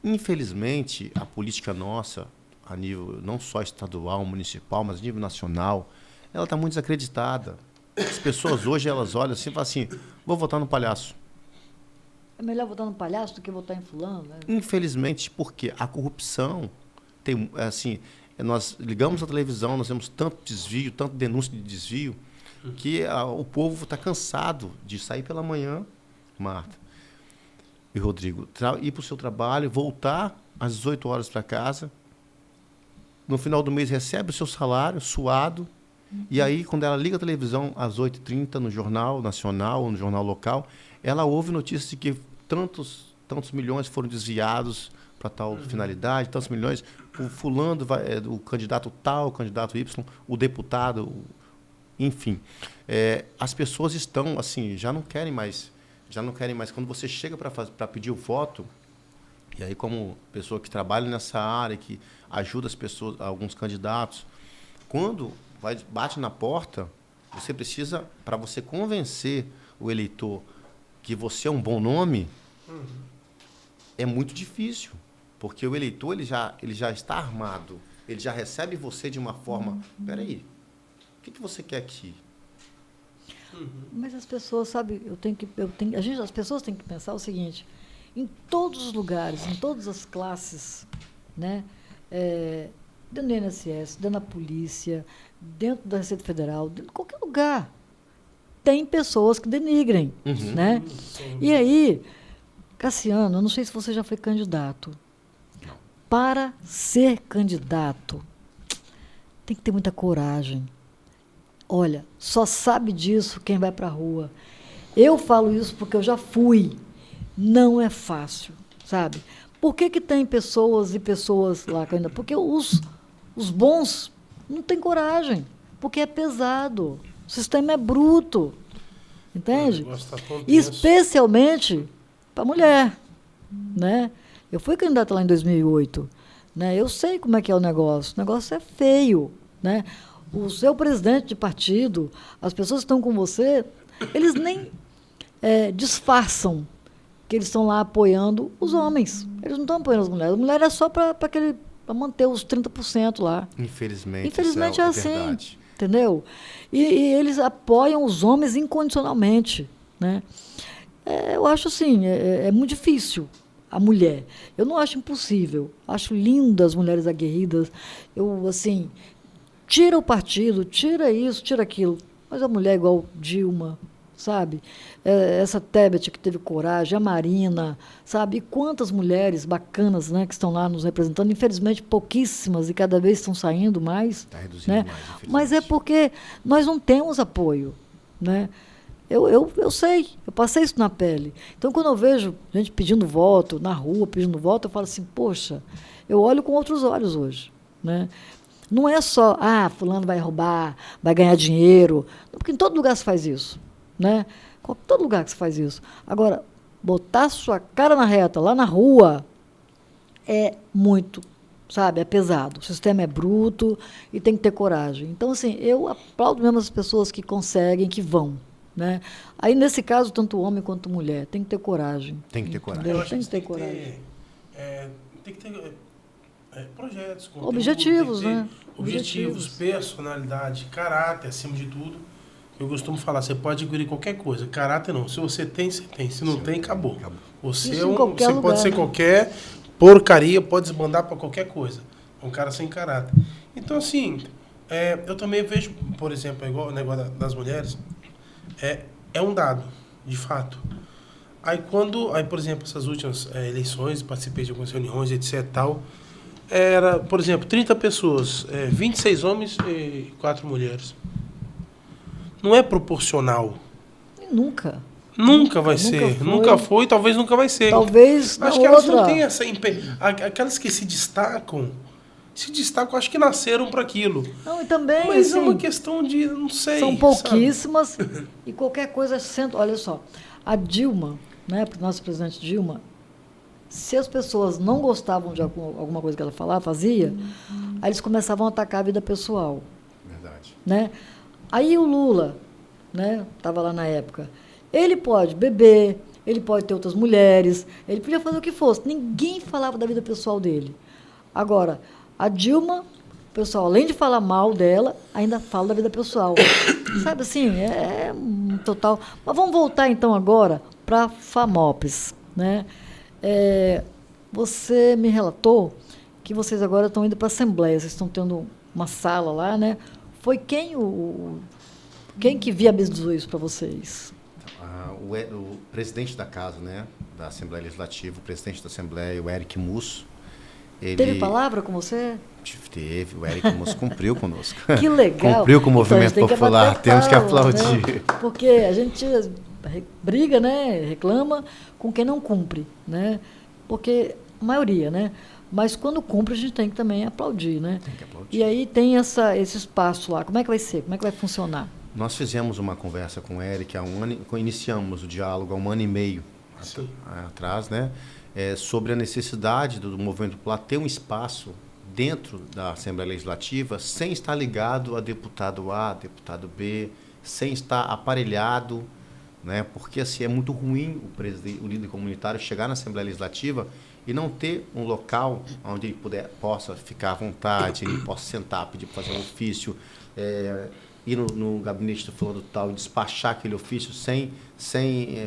Infelizmente, a política nossa, a nível não só estadual, municipal, mas a nível nacional, ela está muito desacreditada. As pessoas hoje, elas olham assim e falam assim, vou votar no palhaço. É melhor votar no palhaço do que votar em fulano, né? Infelizmente, porque a corrupção tem, assim, nós ligamos a televisão, nós temos tanto desvio, tanto denúncia de desvio, que o povo está cansado de sair pela manhã, Marta e Rodrigo, ir para o seu trabalho, voltar às 18 horas para casa, no final do mês recebe o seu salário suado, e aí, quando ela liga a televisão às 8h30 no Jornal Nacional ou no Jornal Local, ela ouve notícias de que tantos milhões foram desviados para tal finalidade, tantos milhões, o fulano, o candidato tal, o candidato Y, o deputado, enfim. As pessoas estão, assim, já não querem mais. Quando você chega para pedir o voto, e aí como pessoa que trabalha nessa área, que ajuda as pessoas, alguns candidatos, quando bate na porta, você precisa, para você convencer o eleitor que você é um bom nome, é muito difícil, porque o eleitor ele já está armado, ele já recebe você de uma forma, peraí, o que você quer aqui? Mas as pessoas, sabe, as pessoas têm que pensar o seguinte, em todos os lugares, em todas as classes, né, dentro do INSS, dentro da polícia, dentro da Receita Federal, dentro de qualquer lugar, tem pessoas que denigrem, né? E aí, Cassiano, eu não sei se você já foi candidato. Para ser candidato, tem que ter muita coragem. Olha, só sabe disso quem vai para a rua. Eu falo isso porque eu já fui. Não é fácil, sabe? Por que tem pessoas e pessoas lá? Porque os bons não têm coragem, porque é pesado. O sistema é bruto, entende? E especialmente para a mulher, né? Eu fui candidata lá em 2008, né? Eu sei como é que é o negócio é feio, né? O seu presidente de partido, as pessoas que estão com você, eles nem disfarçam que eles estão lá apoiando os homens. Eles não estão apoiando as mulheres. A mulher é só para manter os 30% lá. Infelizmente é assim, verdade. Entendeu? E eles apoiam os homens incondicionalmente, né? Eu acho assim, é muito difícil a mulher. Eu não acho impossível. Acho lindo as mulheres aguerridas. Eu, assim, tira o partido, tira isso, tira aquilo. Mas a mulher igual Dilma, sabe? Essa Tebet que teve coragem, a Marina, sabe? E quantas mulheres bacanas, né, que estão lá nos representando. Infelizmente, pouquíssimas e cada vez estão saindo mais. Está reduzindo né? mais, Mas é porque nós não temos apoio, né? Eu sei, eu passei isso na pele. Então, quando eu vejo gente pedindo voto, na rua pedindo voto, eu falo assim, poxa, eu olho com outros olhos hoje, né? Não é só, fulano vai roubar, vai ganhar dinheiro, porque em todo lugar se faz isso, né? Em todo lugar que se faz isso. Agora, botar sua cara na reta, lá na rua, é muito, sabe, é pesado. O sistema é bruto e tem que ter coragem. Então, assim, eu aplaudo mesmo as pessoas que conseguem, que vão, né? Aí, nesse caso, tanto homem quanto mulher, tem que ter coragem. Tem que ter coragem. Eu acho Tem que que ter tem coragem. Tem que ter projetos, conteúdo, Objetivos, tem que ter né? Objetivos, personalidade, caráter, acima de tudo. Eu costumo falar, você pode adquirir qualquer coisa. Caráter não. Se você tem, você tem. Se não tem, acabou. Você, Isso em qualquer você lugar, pode ser né? qualquer porcaria, pode desbandar para qualquer coisa. É um cara sem caráter. Então, assim, eu também vejo, por exemplo, igual o negócio das mulheres, é um dado, de fato. Aí, por exemplo, essas últimas eleições, participei de algumas reuniões, etc. tal, era, por exemplo, 30 pessoas, 26 homens e 4 mulheres. não é proporcional. Nunca. Nunca vai ser. Nunca foi e talvez nunca vai ser. Talvez acho que elas não têm essa... Aquelas que se destacam, acho que nasceram para aquilo. Não, e também, mas assim, é uma questão de, não sei. são pouquíssimas e qualquer coisa... Olha só, a Dilma, né, a nossa presidente Dilma, se as pessoas não gostavam de alguma coisa que ela falava, fazia, aí eles começavam a atacar a vida pessoal. Verdade. Né? Aí o Lula, né, estava lá na época, ele pode beber, ele pode ter outras mulheres, ele podia fazer o que fosse. Ninguém falava da vida pessoal dele. Agora, a Dilma, o pessoal, além de falar mal dela, ainda fala da vida pessoal. Sabe assim, é um total... Mas vamos voltar, então, agora para a FAMOPS. Né? Você me relatou que vocês agora estão indo para a Assembleia, vocês estão tendo uma sala lá, né? Foi quem que viabilizou isso para vocês? O presidente da casa, né, da Assembleia Legislativa, o presidente da Assembleia, o Eric Musso, ele... Teve palavra com você? Teve, o Eric Musso cumpriu conosco. Que legal. Cumpriu com o movimento popular, temos que aplaudir. Né? Porque a gente briga, né, reclama com quem não cumpre, né? Porque a maioria, né? Mas quando cumpre, a gente tem que também aplaudir, né? Tem que aplaudir. E aí tem esse espaço lá. Como é que vai ser? Como é que vai funcionar? Nós fizemos uma conversa com o Eric há um ano, iniciamos o diálogo há um ano e meio atrás, né? Sobre a necessidade do movimento popular ter um espaço dentro da Assembleia Legislativa sem estar ligado a deputado A, deputado B, sem estar aparelhado, né? Porque assim, é muito ruim o líder comunitário chegar na Assembleia Legislativa e não ter um local onde ele possa ficar à vontade, ele possa sentar, pedir para fazer um ofício, ir no gabinete do fulano tal e despachar aquele ofício sem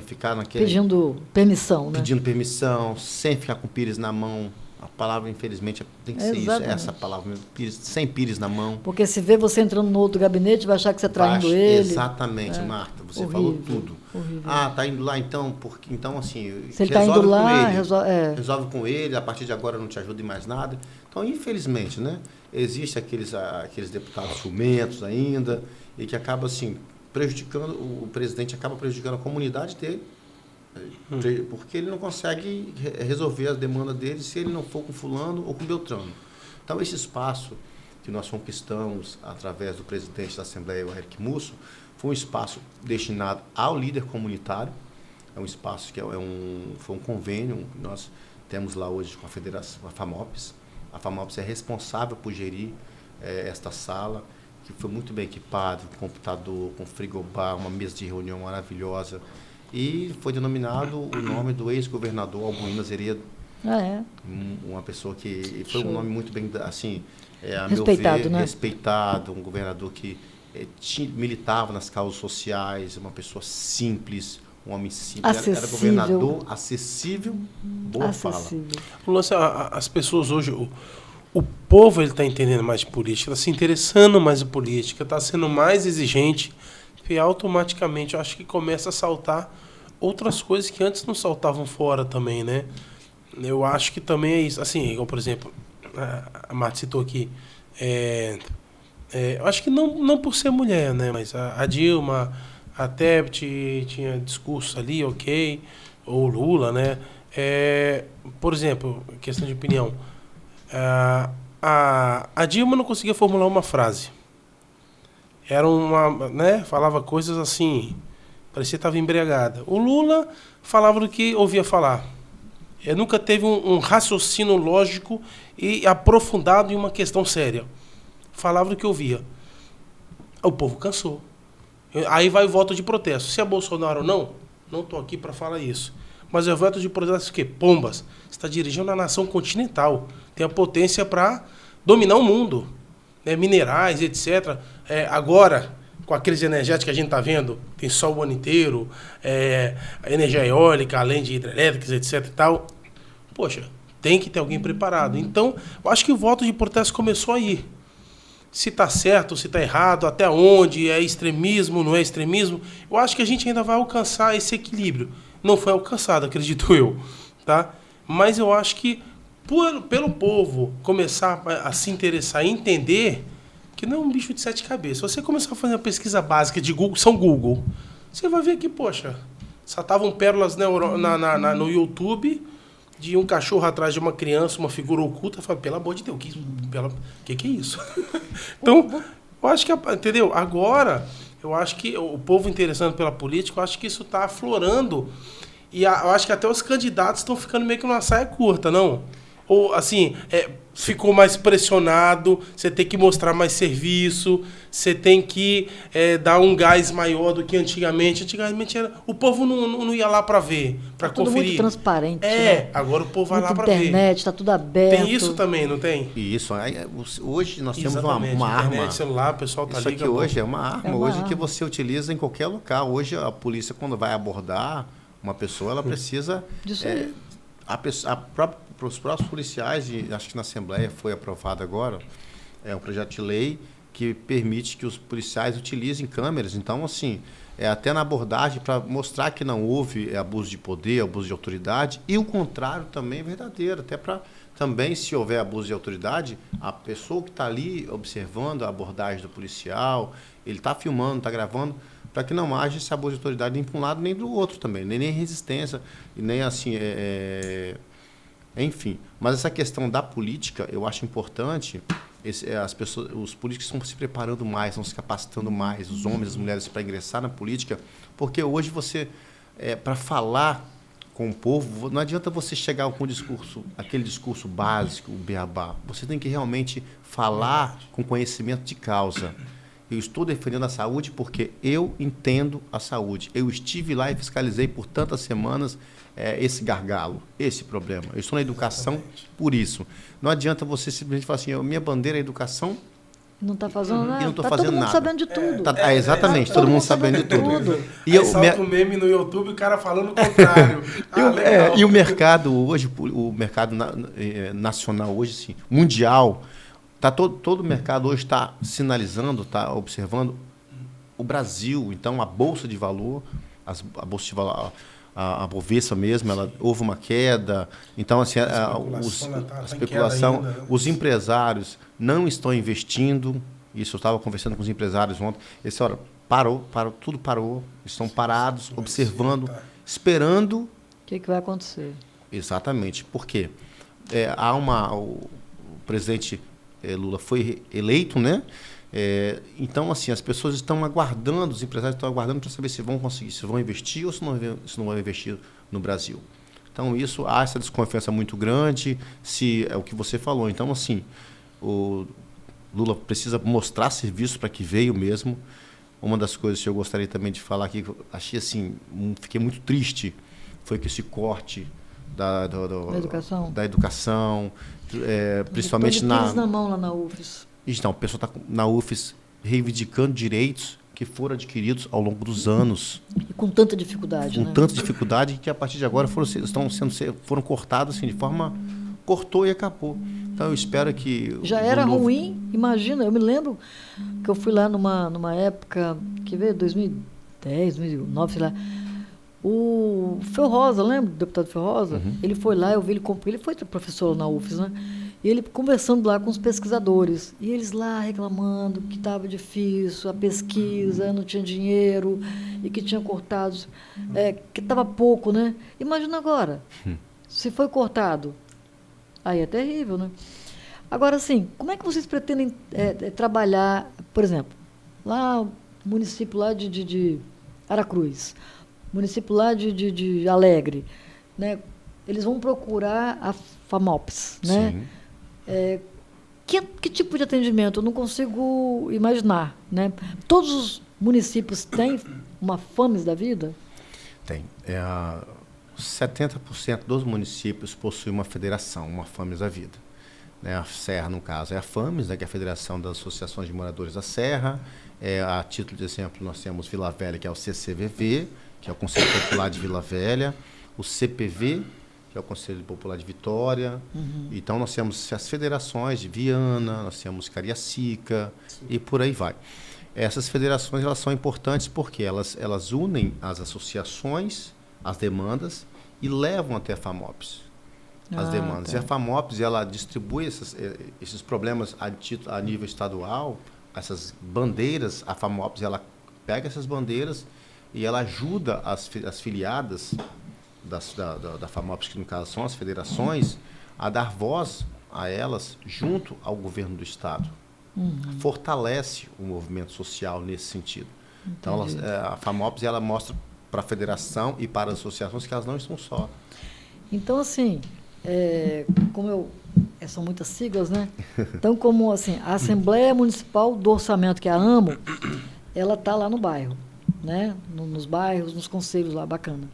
ficar naquele... Pedindo permissão, né? Pedindo permissão, sem ficar com o pires na mão. A palavra, infelizmente, tem que ser isso, essa palavra mesmo, sem pires na mão. Porque se vê você entrando no outro gabinete, vai achar que você está traindo ele. Exatamente, Marta, você horrível, falou tudo. Horrível. Tá indo lá então, então assim, se ele está indo lá, resolve com ele, a partir de agora não te ajuda em mais nada. Então, infelizmente, né, existem aqueles deputados ciumentos ainda, e que acaba assim, prejudicando, o presidente acaba prejudicando a comunidade dele, porque ele não consegue resolver as demandas dele se ele não for com fulano ou com Beltrano. Então, esse espaço que nós conquistamos através do presidente da Assembleia, o Eric Musso, foi um espaço destinado ao líder comunitário. É um espaço que foi um convênio que nós temos lá hoje com a Federação, a FAMOPS. A FAMOPS é responsável por gerir esta sala, que foi muito bem equipada, com computador, com frigobar, uma mesa de reunião maravilhosa. E foi denominado o nome do ex-governador Albuíno Azeredo. Uma pessoa que foi um nome muito bem, assim, a respeitado, meu ver, né? Respeitado, um governador que militava nas causas sociais, uma pessoa simples, um homem simples. Era governador acessível, boa fala. O lance, as pessoas hoje, o povo ele está entendendo mais de política, está se interessando mais em política, está sendo mais exigente, e automaticamente eu acho que começa a saltar outras coisas que antes não saltavam fora também, né? Eu acho que também é isso. Assim, igual, por exemplo, a Marta citou aqui, eu acho que não por ser mulher, né? Mas a Dilma, a Tebet tinha discurso ali, ok, ou Lula, né? Por exemplo, questão de opinião, a Dilma não conseguia formular uma frase. Era falava coisas assim, parecia que estava embriagada. O Lula falava do que ouvia falar. Nunca teve um raciocínio lógico e aprofundado em uma questão séria. Falava do que ouvia. O povo cansou. Aí vai o voto de protesto. Se é Bolsonaro ou não estou aqui para falar isso. Mas o voto de protesto é o quê? Pombas. Você está dirigindo a nação continental. Tem a potência para dominar o mundo. Minerais, etc. Agora, com a crise energética que a gente está vendo, tem sol o ano inteiro, a energia eólica, além de hidrelétricas, etc. e tal. Poxa, tem que ter alguém preparado. Então, eu acho que o voto de protesto começou aí. Se está certo, se está errado, até onde, é extremismo, não é extremismo. Eu acho que a gente ainda vai alcançar esse equilíbrio. Não foi alcançado, acredito eu. Tá? Mas eu acho que pelo povo começar a se interessar e entender, que não é um bicho de 7 cabeças. Se você começar a fazer uma pesquisa básica de Google, São Google, você vai ver que, poxa, só estavam pérolas no YouTube de um cachorro atrás de uma criança, uma figura oculta. Eu falo, pelo amor de Deus, que é isso? Então, eu acho que, entendeu? Agora, eu acho que o povo interessando pela política, eu acho que isso está aflorando. E eu acho que até os candidatos estão ficando meio que numa saia curta, não? Ou, assim, ficou mais pressionado, você tem que mostrar mais serviço, você tem que dar um gás maior do que antigamente. Antigamente o povo não ia lá para ver, para conferir. Tudo muito transparente. Né? Agora o povo vai lá para ver. Internet, está tudo aberto. Tem isso também, não tem? Isso. Hoje nós temos uma internet, arma. Celular, o pessoal tá Isso aqui hoje é uma arma, hoje que você utiliza em qualquer local. Hoje a polícia, quando vai abordar uma pessoa, ela precisa... Disso aí. Para os próprios policiais, e acho que na Assembleia foi aprovado agora, um projeto de lei que permite que os policiais utilizem câmeras. Então, assim, até na abordagem, para mostrar que não houve abuso de poder, abuso de autoridade, e o contrário também é verdadeiro, até para também, se houver abuso de autoridade, a pessoa que está ali observando a abordagem do policial, ele está filmando, está gravando, para que não haja esse abuso de autoridade nem para um lado nem do outro também, nem resistência, e nem assim... Enfim, mas essa questão da política, eu acho importante, os políticos estão se preparando mais, estão se capacitando mais, os homens e as mulheres, para ingressar na política, porque hoje você, para falar com o povo, não adianta você chegar com aquele discurso básico, o beabá, você tem que realmente falar com conhecimento de causa. Eu estou defendendo a saúde porque eu entendo a saúde. Eu estive lá e fiscalizei por tantas semanas esse gargalo, esse problema. Eu estou na educação por isso. Não adianta você simplesmente falar assim, minha bandeira é a educação. Não está fazendo nada. E não estou fazendo todo mundo nada. Sabendo de tudo. Exatamente, todo mundo sabendo de tudo. E eu solto um meme no YouTube, o cara falando o contrário. E o mercado hoje, o mercado nacional hoje, sim, mundial... todo o mercado hoje está sinalizando, está observando o Brasil. Então, a Bolsa de Valor, a Bovespa mesmo, houve uma queda. Então, assim, a especulação, os empresários não estão investindo. Isso eu estava conversando com os empresários ontem. Essa hora tudo parou. Estão parados, observando, esperando. O que vai acontecer? Exatamente. Por quê? O presidente Lula foi eleito, né? Então, assim, as pessoas estão aguardando, os empresários estão aguardando para saber se vão conseguir, se vão investir ou se não vão investir no Brasil. Então, há essa desconfiança muito grande, se é o que você falou. Então, assim, o Lula precisa mostrar serviço para que veio mesmo. Uma das coisas que eu gostaria também de falar aqui, que eu achei assim, fiquei muito triste, foi que esse corte da educação, principalmente na mão lá na UFES. Então, o pessoal está na UFES reivindicando direitos que foram adquiridos ao longo dos anos. E com tanta dificuldade, Com tanta dificuldade que a partir de agora foram cortados assim, de forma... Cortou e acabou. Então, eu espero que... Já era ruim, imagina, eu me lembro que eu fui lá numa época, que veio 2010, 2009, sei lá, o Fel Rosa, lembra do deputado Fel Rosa? Uhum. Ele foi lá, eu vi ele foi professor na UFES, né? E ele conversando lá com os pesquisadores. E eles lá reclamando que estava difícil, a pesquisa, não tinha dinheiro, e que tinha cortado, que estava pouco, né? Imagina agora, se foi cortado. Aí é terrível, né? Agora, assim, como é que vocês pretendem trabalhar, por exemplo, lá, o município lá de Aracruz, município lá de Alegre, né? Eles vão procurar a FAMOPS, né? Sim. Que tipo de atendimento? Eu não consigo imaginar, né? Todos os municípios têm uma FAMES da vida? Tem. 70% dos municípios possuem uma federação, uma FAMES da vida. Né? A Serra, no caso, é a FAMES, né, que é a Federação das Associações de Moradores da Serra. A título de exemplo, nós temos Vila Velha, que é o CCVV, que é o Conselho Popular de Vila Velha, o CPV, que é o Conselho Popular de Vitória. Uhum. Então, nós temos as federações de Viana, nós temos Cariacica, sim, e por aí vai. Essas federações, elas são importantes porque elas unem as associações, as demandas, e levam até a FAMOPS as demandas. Tá. E a FAMOPS, ela distribui esses problemas a nível estadual essas bandeiras, a FAMOPS, ela pega essas bandeiras e ela ajuda as filiadas da FAMOPS, que no caso são as federações, a dar voz a elas junto ao governo do Estado. Fortalece o movimento social nesse sentido. Então, a FAMOPS ela mostra para a federação e para as associações que elas não estão só. Então, assim, são muitas siglas, né? Então, como assim, a Assembleia Municipal do Orçamento, que é a AMO, ela está lá no bairro, né? Nos bairros, nos conselhos lá, bacana.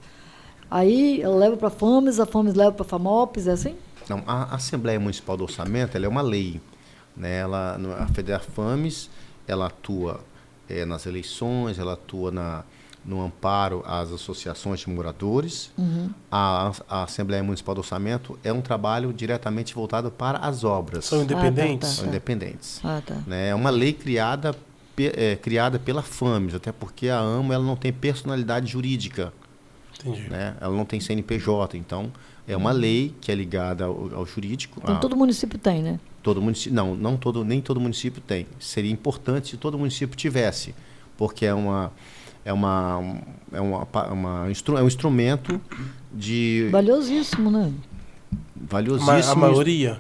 Aí ela leva para a FAMES leva para a FAMOPS, é assim? Não, a Assembleia Municipal do Orçamento ela é uma lei, né? A FEDERFAMES, ela atua nas eleições, ela atua no amparo às associações de moradores. A Assembleia Municipal do Orçamento é um trabalho diretamente voltado para as obras. São independentes? São independentes. Tá. Né? É uma lei criada pela FAMES, até porque a AMO ela não tem personalidade jurídica. Entendi. Né? Ela não tem CNPJ, então é uma lei que é ligada ao jurídico. Então todo município tem, né? Todo município, nem todo município tem. Seria importante se todo município tivesse, porque é um instrumento de... Valiosíssimo, né? Valiosíssimo. A maioria?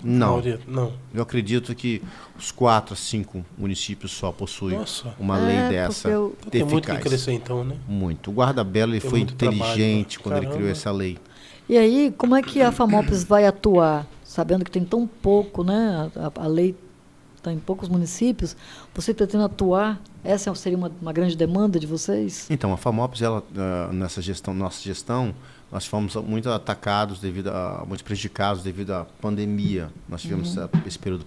Não. A maioria, não. Eu acredito que os 4 a 5 municípios só possuem uma lei dessa Tem eficaz. muito que crescer então, né? Muito. O Guarda-Belo ele foi inteligente quando ele criou essa lei. E aí, como é que a FAMOPS vai atuar, sabendo que tem tão pouco, né? A lei está em poucos municípios. Você pretende atuar? Essa seria uma grande demanda de vocês? Então, a FAMOPS, nossa gestão, nós fomos muito atacados, muito prejudicados devido à pandemia. Nós tivemos esse período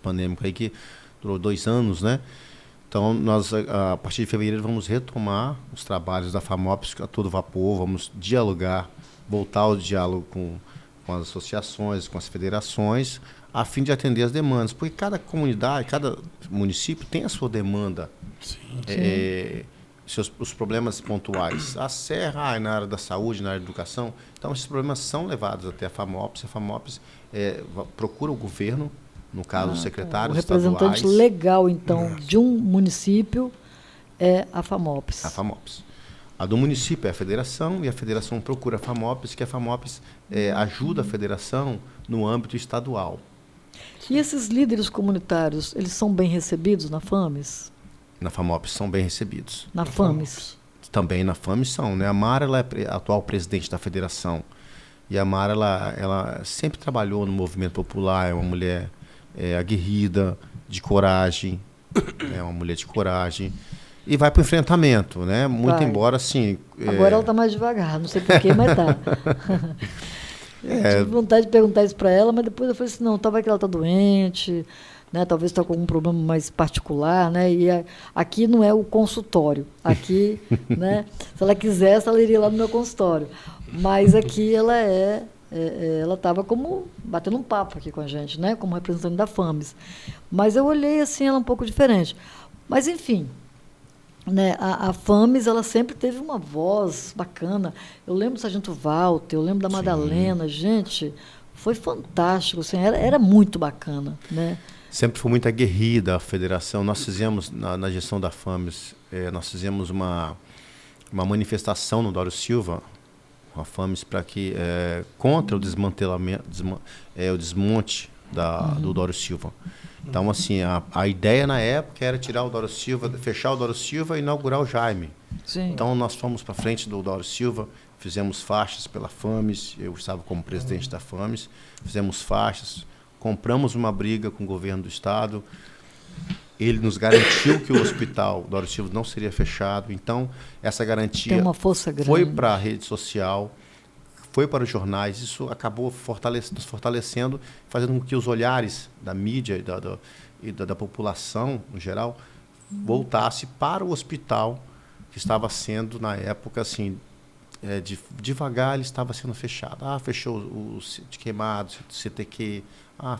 pandêmico aí que durou 2 anos, né? Então, nós, a partir de fevereiro, vamos retomar os trabalhos da FAMOPS a todo vapor, vamos dialogar, voltar ao diálogo com as associações, com as federações, a fim de atender as demandas. Porque cada comunidade, cada município tem a sua demanda. Os problemas pontuais. A Serra, na área da saúde, na área da educação. Então, esses problemas são levados até a FAMOPS. A FAMOPS procura o governo, no caso, os secretários estaduais. O representante legal, então, de um município é a FAMOPS. A FAMOPS. A do município é a federação, e a federação procura a FAMOPS, que a FAMOPS ajuda a federação no âmbito estadual. E esses líderes comunitários, eles são bem recebidos na FAMES? Na FAMOPS são bem recebidos. Na FAMES? Também na FAMES são. Né? A Mara ela é a atual presidente da federação. E a Mara ela sempre trabalhou no movimento popular, é uma mulher aguerrida, de coragem, é uma mulher de coragem. E vai para o enfrentamento, né? Muito embora, assim... Agora ela está mais devagar, não sei porquê, mas está. Eu tive vontade de perguntar isso para ela, mas depois eu falei assim, não, talvez que ela está doente, né? Talvez está com algum problema mais particular, né? E aqui não é o consultório. Aqui, né? Se ela quisesse, ela iria lá no meu consultório. Mas aqui ela estava como batendo um papo aqui com a gente, né? Como representante da FAMES. Mas eu olhei assim, ela um pouco diferente. Mas, enfim... Né, a FAMES, ela sempre teve uma voz bacana. Eu lembro do Sargento Walter, eu lembro da Madalena. Gente, foi fantástico. Assim, era muito bacana. Né? Sempre foi muito aguerrida a federação. Nós fizemos, na gestão da FAMES, nós fizemos uma manifestação no Dório Silva, com a FAMES, contra o desmantelamento, o desmonte do Dório Silva. Então, assim, a ideia na época era tirar o Dório Silva, fechar o Dório Silva e inaugurar o Jaime. Sim. Então, nós fomos para frente do Dório Silva, fizemos faixas pela FAMES, eu estava como presidente da FAMES, fizemos faixas, compramos uma briga com o governo do Estado, ele nos garantiu que o hospital Dório Silva não seria fechado, então essa garantia tem uma força grande. Foi para a rede social, foi para os jornais, isso acabou nos fortalecendo, fazendo com que os olhares da mídia e da população, no geral, voltasse para o hospital, que estava sendo, na época, assim, devagar ele estava sendo fechado. Fechou o de queimado, o CTQ,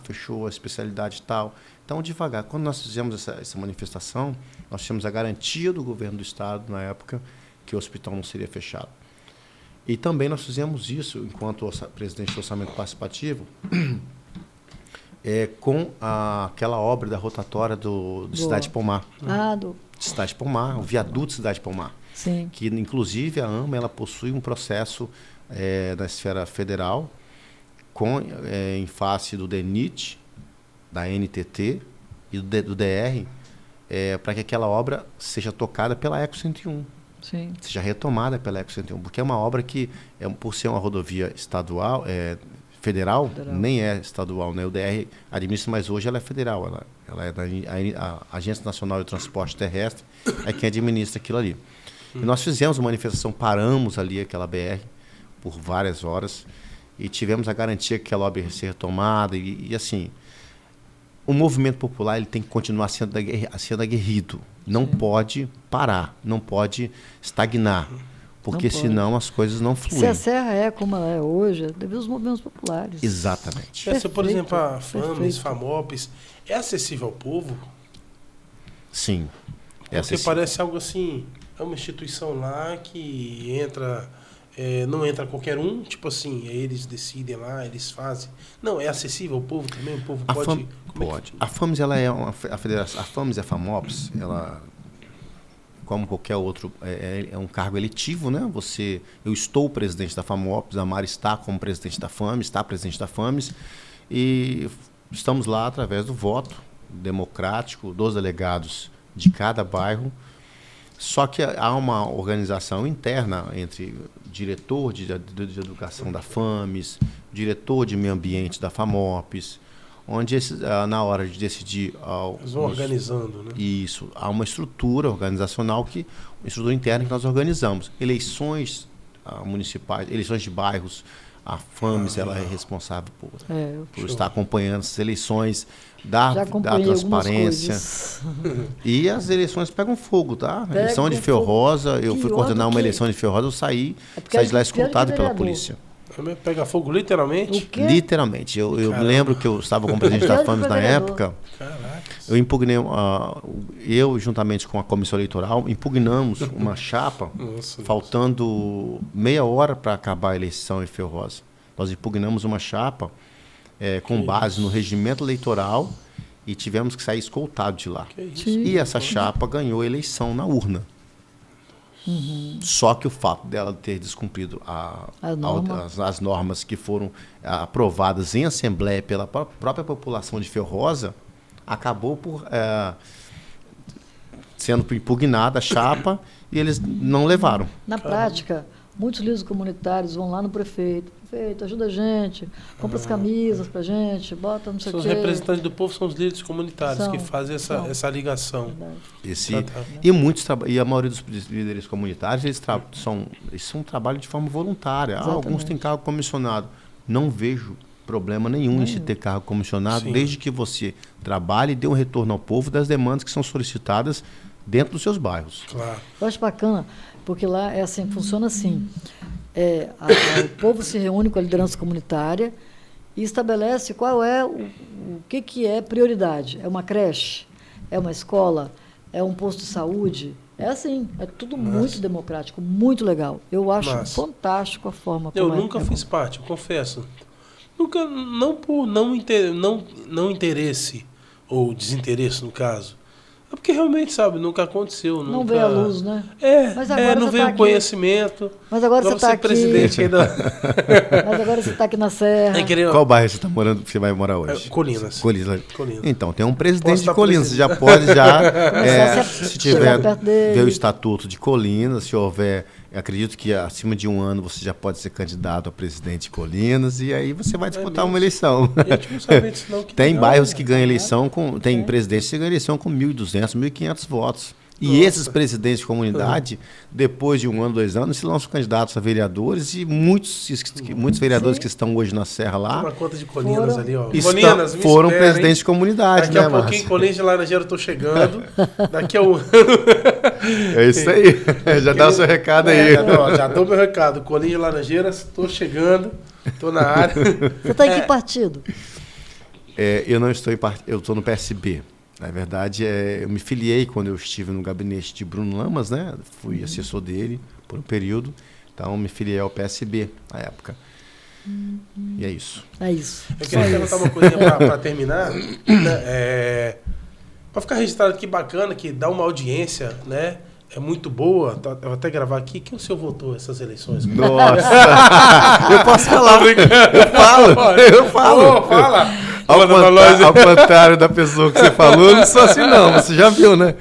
fechou a especialidade tal. Então, devagar. Quando nós fizemos essa manifestação, nós tínhamos a garantia do governo do Estado, na época, que o hospital não seria fechado. E também nós fizemos isso, enquanto presidente do Orçamento Participativo, com aquela obra da rotatória do Cidade Pomar. Do Cidade Pomar, o viaduto Cidade Pomar. Sim. Que, inclusive, a AMA ela possui um processo na esfera federal em face do DENIT, da NTT e do DR, para que aquela obra seja tocada pela Eco 101. Sim. Seja retomada pela Eco 101, porque é uma obra que, por ser uma rodovia estadual, federal, nem é estadual, né? O DR administra, mas hoje ela é federal, ela é da Agência Nacional de Transporte Terrestre, é quem administra aquilo ali. E nós fizemos uma manifestação, paramos ali aquela BR por várias horas e tivemos a garantia que aquela obra ia ser retomada e assim, o movimento popular ele tem que continuar sendo aguerrido, não pode parar, não pode estagnar, porque senão as coisas não fluem. Se a Serra é como ela é hoje, é devido aos movimentos populares. Exatamente. Essa, por exemplo, a FAMES, FAMOPS, é acessível ao povo? Sim. Porque parece algo assim, é uma instituição lá que entra, não entra qualquer um, tipo assim, eles decidem lá, eles fazem. Não, é acessível ao povo também? O povo pode? Pode. A FAMES, ela é a federação, a FAMES e a FAMOPS, ela, como qualquer outro, é um cargo eletivo, né? Eu estou presidente da FAMOPS, a Mari está como presidente da FAMES, está presidente da FAMES, e estamos lá através do voto democrático dos delegados de cada bairro. Só que há uma organização interna entre o diretor de educação da FAMES, diretor de meio ambiente da FAMOPS, onde na hora de decidir... Eles vão organizando, né? Isso. Há uma estrutura organizacional, uma estrutura interna que nós organizamos. Eleições municipais, eleições de bairros, a FAMES ela é responsável por estar acompanhando essas eleições, dar transparência. E as eleições pegam fogo, tá? Eleição de Fio Rosa, eu fui coordenar uma eleição de Fio Rosa, eu saí de lá escoltado pela polícia. Pega fogo literalmente? Literalmente. Eu lembro que eu estava como presidente da FAMES na época. Caraca. Eu impugnei, eu juntamente com a comissão eleitoral, impugnamos uma chapa, faltando meia hora para acabar a eleição em Fio Rosa. Nós impugnamos uma chapa com base no regimento eleitoral e tivemos que sair escoltado de lá. E essa chapa ganhou a eleição na urna. Só que o fato dela ter descumprido as normas que foram aprovadas em assembleia pela própria população de Fio Rosa, acabou por sendo impugnada a chapa e eles não levaram. Na prática, muitos líderes comunitários vão lá no prefeito, ajuda a gente, compra as camisas pra gente, bota não sei o quê. Os representantes do povo são os líderes comunitários que fazem essa ligação. E a maioria dos líderes comunitários, eles são um trabalho de forma voluntária. Alguns têm cargo comissionado. Não vejo problema nenhum em se ter cargo comissionado, desde que você trabalhe e dê um retorno ao povo das demandas que são solicitadas dentro dos seus bairros. Claro. Eu acho bacana, porque lá funciona assim. O povo se reúne com a liderança comunitária e estabelece qual é o que é prioridade. É uma creche? É uma escola? É um posto de saúde? É assim, é tudo muito democrático, muito legal. Eu acho fantástico a forma como eu nunca fiz parte, eu confesso. Nunca, não por não interesse, ou desinteresse no caso. É porque realmente, sabe, nunca aconteceu. Não veio a luz, né? Mas agora não veio o conhecimento. Mas agora você está aqui. Presidente ainda... Mas agora você está aqui na Serra. Qual bairro você está morando, você vai morar hoje? Colinas. Então, tem um presidente de Colinas. Você já pode se tiver ver o estatuto de Colinas, se houver, acredito que acima de 1 ano você já pode ser candidato a presidente de Colinas e aí você vai disputar uma eleição. Tem bairros que ganham eleição, tem presidentes que ganham eleição com 1.200, 1.500 votos. E esses presidentes de comunidade, depois de 1 ano, 2 anos, se lançam candidatos a vereadores e muitos vereadores que estão hoje na Serra lá. Uma conta de Colinas ali, ó. Colinas, foram presidentes de comunidade, Daqui a pouquinho, Colinas de Laranjeira, eu tô chegando. Daqui a 1 ano. É isso aí. Já dá o seu recado aí. Já dou meu recado. Colinas de Laranjeiras, tô chegando, tô na área. Você está em que partido? Eu não estou eu estou no PSB. Na verdade, eu me filiei quando eu estive no gabinete de Bruno Lamas, né? Fui assessor dele por um período, então me filiei ao PSB na época. E é isso. É isso. Eu queria perguntar uma coisinha para terminar. Né? Para ficar registrado aqui bacana, que dá uma audiência, né? É muito boa. Eu vou até gravar aqui. Quem o senhor votou essas eleições? Nossa! Eu posso falar. Eu falo. Fala. Ao contrário da pessoa que você falou, eu não sou assim não. Você já viu, né?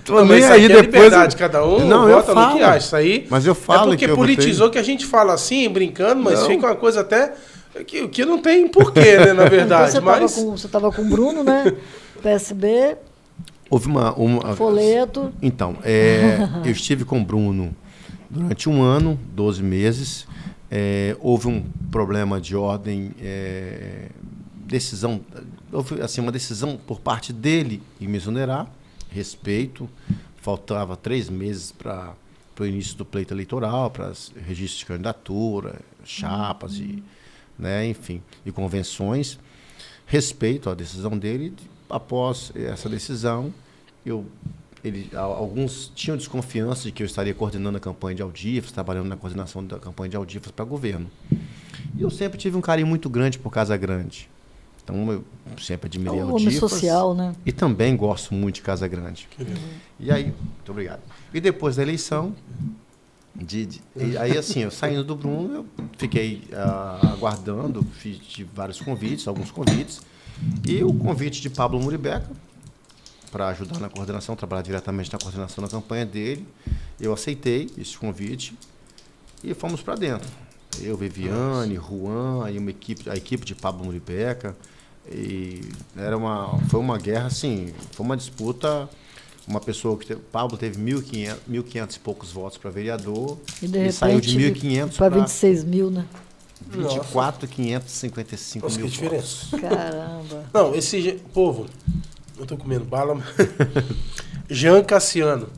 Não, nem aí depois. Cada um não, vota no que acha. Isso aí. Mas eu falo. É porque politizou que a gente fala assim, brincando, mas não. fica uma coisa até que não tem porquê, né? Na verdade. Então, você estava com o Bruno, né? PSB. Houve uma folheto. Então, eu estive com o Bruno durante 1 ano, 12 meses. Houve um problema de ordem, decisão. Houve assim, uma decisão por parte dele em me exonerar. Respeito. Faltava 3 meses para o início do pleito eleitoral, para registros de candidatura, chapas e, né, enfim, e convenções. Respeito à decisão dele. Após essa decisão, alguns tinham desconfiança de que eu estaria coordenando a campanha de Aldifas, trabalhando na coordenação da campanha de Aldifas para governo. E eu sempre tive um carinho muito grande por Casa Grande. Então, eu sempre admirei Aldifas. Homem social, né? E também gosto muito de Casa Grande. E aí, muito obrigado. E depois da eleição, aí assim, eu saindo do Bruno, eu fiquei aguardando, fiz vários convites, alguns convites. E o convite de Pablo Muribeca para ajudar na coordenação, trabalhar diretamente na coordenação da campanha dele. Eu aceitei esse convite e fomos para dentro. Eu, Viviane, Juan, aí a equipe de Pablo Muribeca. E foi uma guerra, assim, foi uma disputa. Uma pessoa Pablo teve 1.500 e poucos votos para vereador e saiu de 1.500 para 26 mil, né? 24.555 Nossa, mil que diferença. votos. Caramba. Não, esse povo, eu tô comendo bala. Jean Cassiano.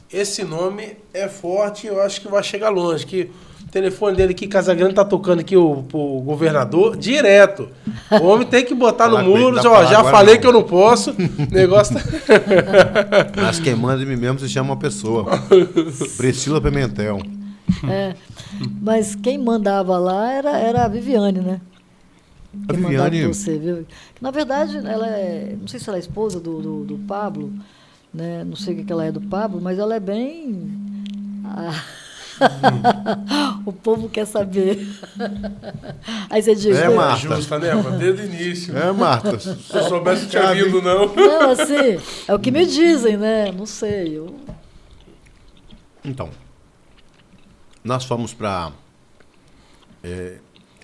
Esse nome é forte, eu acho que vai chegar longe. Que o telefone dele aqui, Casagrande, tá tocando aqui pro governador direto. O homem tem que botar no muro, já falei que eu não posso. Negócio tá... Mas quem manda de mim mesmo se chama uma pessoa. Priscila Pimentel. Mas quem mandava lá era a Viviane, né? A Viviane... Você, viu? Na verdade, ela não sei se ela é esposa do Pablo, né? Não sei o que ela é do Pablo, mas ela é bem... O povo quer saber. Aí você diz... Marta. Justa, né? Desde o início. Marta. Se eu soubesse, não tinha vindo, não. Não, assim, é o que me dizem, né? Não sei. Então, nós fomos para... eu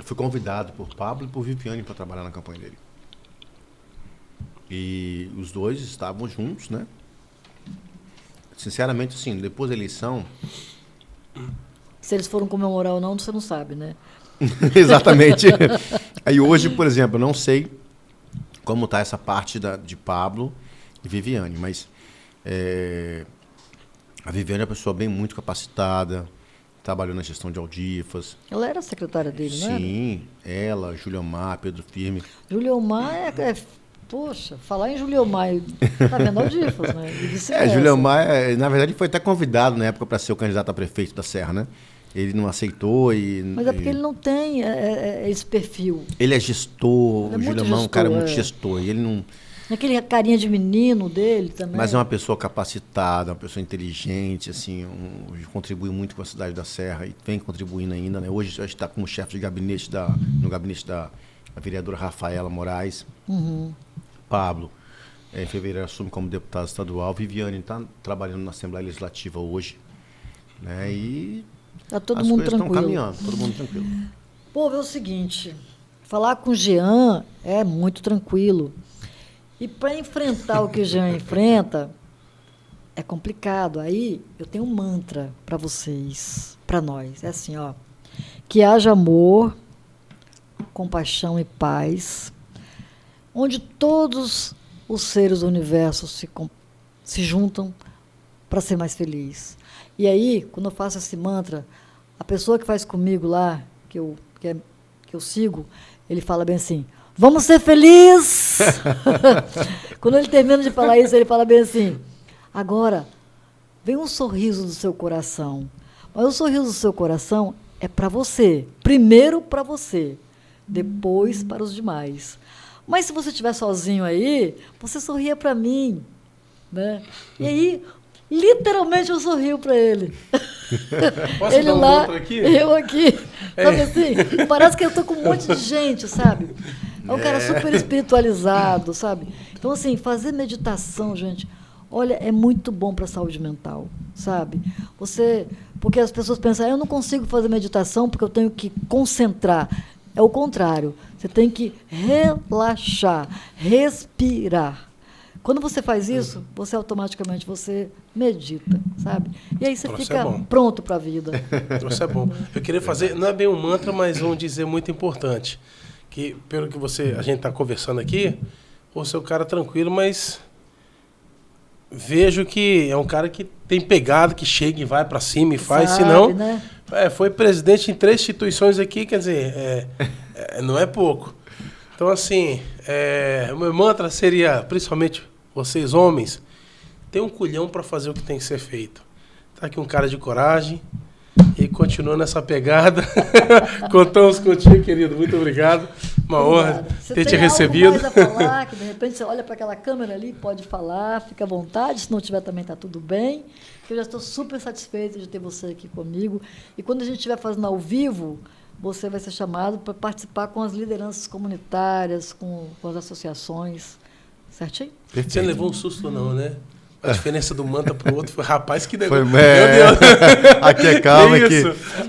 fui convidado por Pablo e por Viviane para trabalhar na campanha dele. E os dois estavam juntos, né? Sinceramente, assim, depois da eleição... Se eles foram comemorar ou não, você não sabe, né? Exatamente. Aí hoje, por exemplo, eu não sei como está essa parte de Pablo e Viviane, mas a Viviane é uma pessoa muito capacitada, trabalhou na gestão de Aldifas. Ela era secretária dele, não é? Sim, ela, Juliomar, Pedro Firme. Juliomar poxa, falar em Juliomar, tá vendo Aldifas, né? Juliomar, na verdade, foi até convidado na época para ser o candidato a prefeito da Serra, né? Ele não aceitou e... Mas é porque ele não tem esse perfil. Ele é gestor, o Juliomar é um cara muito gestor, e ele não... Aquele carinha de menino dele também. Mas é uma pessoa capacitada, uma pessoa inteligente, assim, contribuiu muito com a cidade da Serra e vem contribuindo ainda, né? Hoje a gente está como chefe de gabinete no gabinete da vereadora Rafaela Moraes. Uhum. Pablo, em fevereiro, assume como deputado estadual. Viviane está trabalhando na Assembleia Legislativa hoje, né? E tá todo mundo tranquilo. Estão caminhando, todo mundo tranquilo. Povo, é o seguinte, falar com o Jean é muito tranquilo. E para enfrentar o que o Jean enfrenta, é complicado. Aí eu tenho um mantra para vocês, para nós. É assim, ó, que haja amor, compaixão e paz, onde todos os seres do universo se juntam para ser mais feliz. E aí, quando eu faço esse mantra, a pessoa que faz comigo lá, que eu sigo, ele fala bem assim: vamos ser felizes! Quando ele termina de falar isso, ele fala bem assim: agora, vem um sorriso do seu coração. Mas o sorriso do seu coração é para você. Primeiro para você, depois para os demais. Mas se você estiver sozinho aí, você sorria para mim, né? E aí, literalmente, eu sorrio para ele. Posso ele dar um lá, outro aqui? eu aqui. Sabe assim? Parece que eu estou com um monte de gente, sabe? É um cara super espiritualizado, sabe? Então, assim, fazer meditação, gente, olha, é muito bom para a saúde mental, sabe? Porque as pessoas pensam, eu não consigo fazer meditação porque eu tenho que concentrar. É o contrário. Você tem que relaxar, respirar. Quando você faz isso, você automaticamente medita, sabe? E aí você fica pronto para a vida. Isso é bom. Eu queria fazer, não é bem um mantra, mas vamos dizer muito importante. Que pelo que a gente está conversando aqui, você é um cara tranquilo, mas vejo que é um cara que tem pegado, que chega e vai para cima e faz, senão né? Foi presidente em 3 instituições aqui, quer dizer, não é pouco. Então, assim, o meu mantra seria, principalmente vocês homens, tem um culhão para fazer o que tem que ser feito. Tá aqui um cara de coragem e continua nessa pegada. Contamos contigo, querido. Muito obrigado. Uma honra ter te recebido. Você tem algo mais a falar, que de repente você olha para aquela câmera ali, pode falar, fica à vontade. Se não tiver também está tudo bem. Eu já estou super satisfeita de ter você aqui comigo. E quando a gente estiver fazendo ao vivo, você vai ser chamado para participar com as lideranças comunitárias, com as associações. Certinho? Perfeito. Você não levou um susto não, né? A diferença do mantra pro outro foi, rapaz, que negócio. Meu Deus. Aqui calma que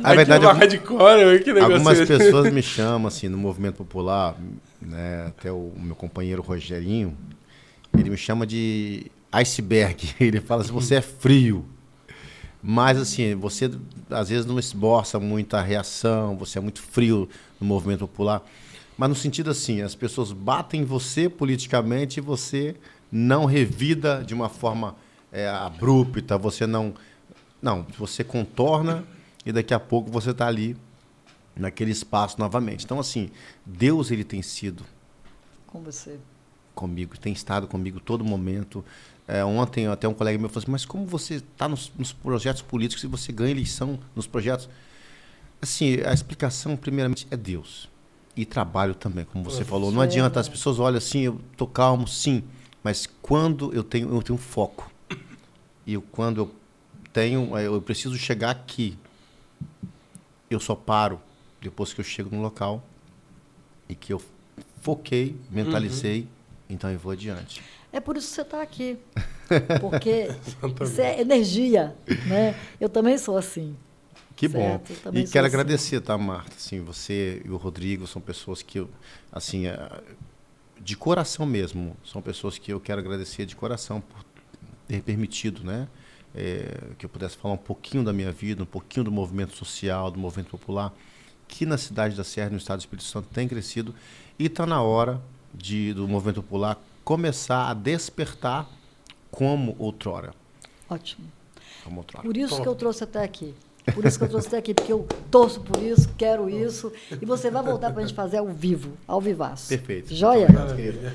a verdade hardcore, algumas pessoas me chamam assim no movimento popular, né, até o meu companheiro Rogerinho, ele me chama de iceberg. Ele fala assim, você é frio. Mas assim, você às vezes não esboça muita reação, você é muito frio no movimento popular. Mas no sentido assim, as pessoas batem em você politicamente e você não revida de uma forma abrupta, você não, você contorna e daqui a pouco você está ali naquele espaço novamente. Então assim, Deus ele tem sido com você, comigo, tem estado comigo todo momento. Ontem até um colega meu falou assim, mas como você está nos projetos políticos e você ganha eleição nos projetos? Assim, a explicação primeiramente é Deus. E trabalho também, como você falou. Não adianta, as pessoas olham assim, eu tô calmo, sim. Mas quando eu tenho foco. E quando eu preciso chegar aqui, eu só paro depois que eu chego no local e que eu foquei, mentalizei, então eu vou adiante. É por isso que você está aqui. Porque isso é energia, né? Eu também sou assim. Que bom. E quero agradecer, tá, Marta? Assim, você e o Rodrigo são pessoas que eu, assim, de coração mesmo, são pessoas que eu quero agradecer de coração por ter permitido, né, que eu pudesse falar um pouquinho da minha vida, um pouquinho do movimento social, do movimento popular, que na cidade da Serra, no estado do Espírito Santo, tem crescido e está na hora do movimento popular começar a despertar como outrora. Ótimo. Como outrora. Por isso que eu trouxe até aqui. Por isso que eu trouxe até aqui, porque eu torço por isso, quero isso. E você vai voltar para a gente fazer ao vivo, ao vivaço. Perfeito. Joia? Obrigado, querida.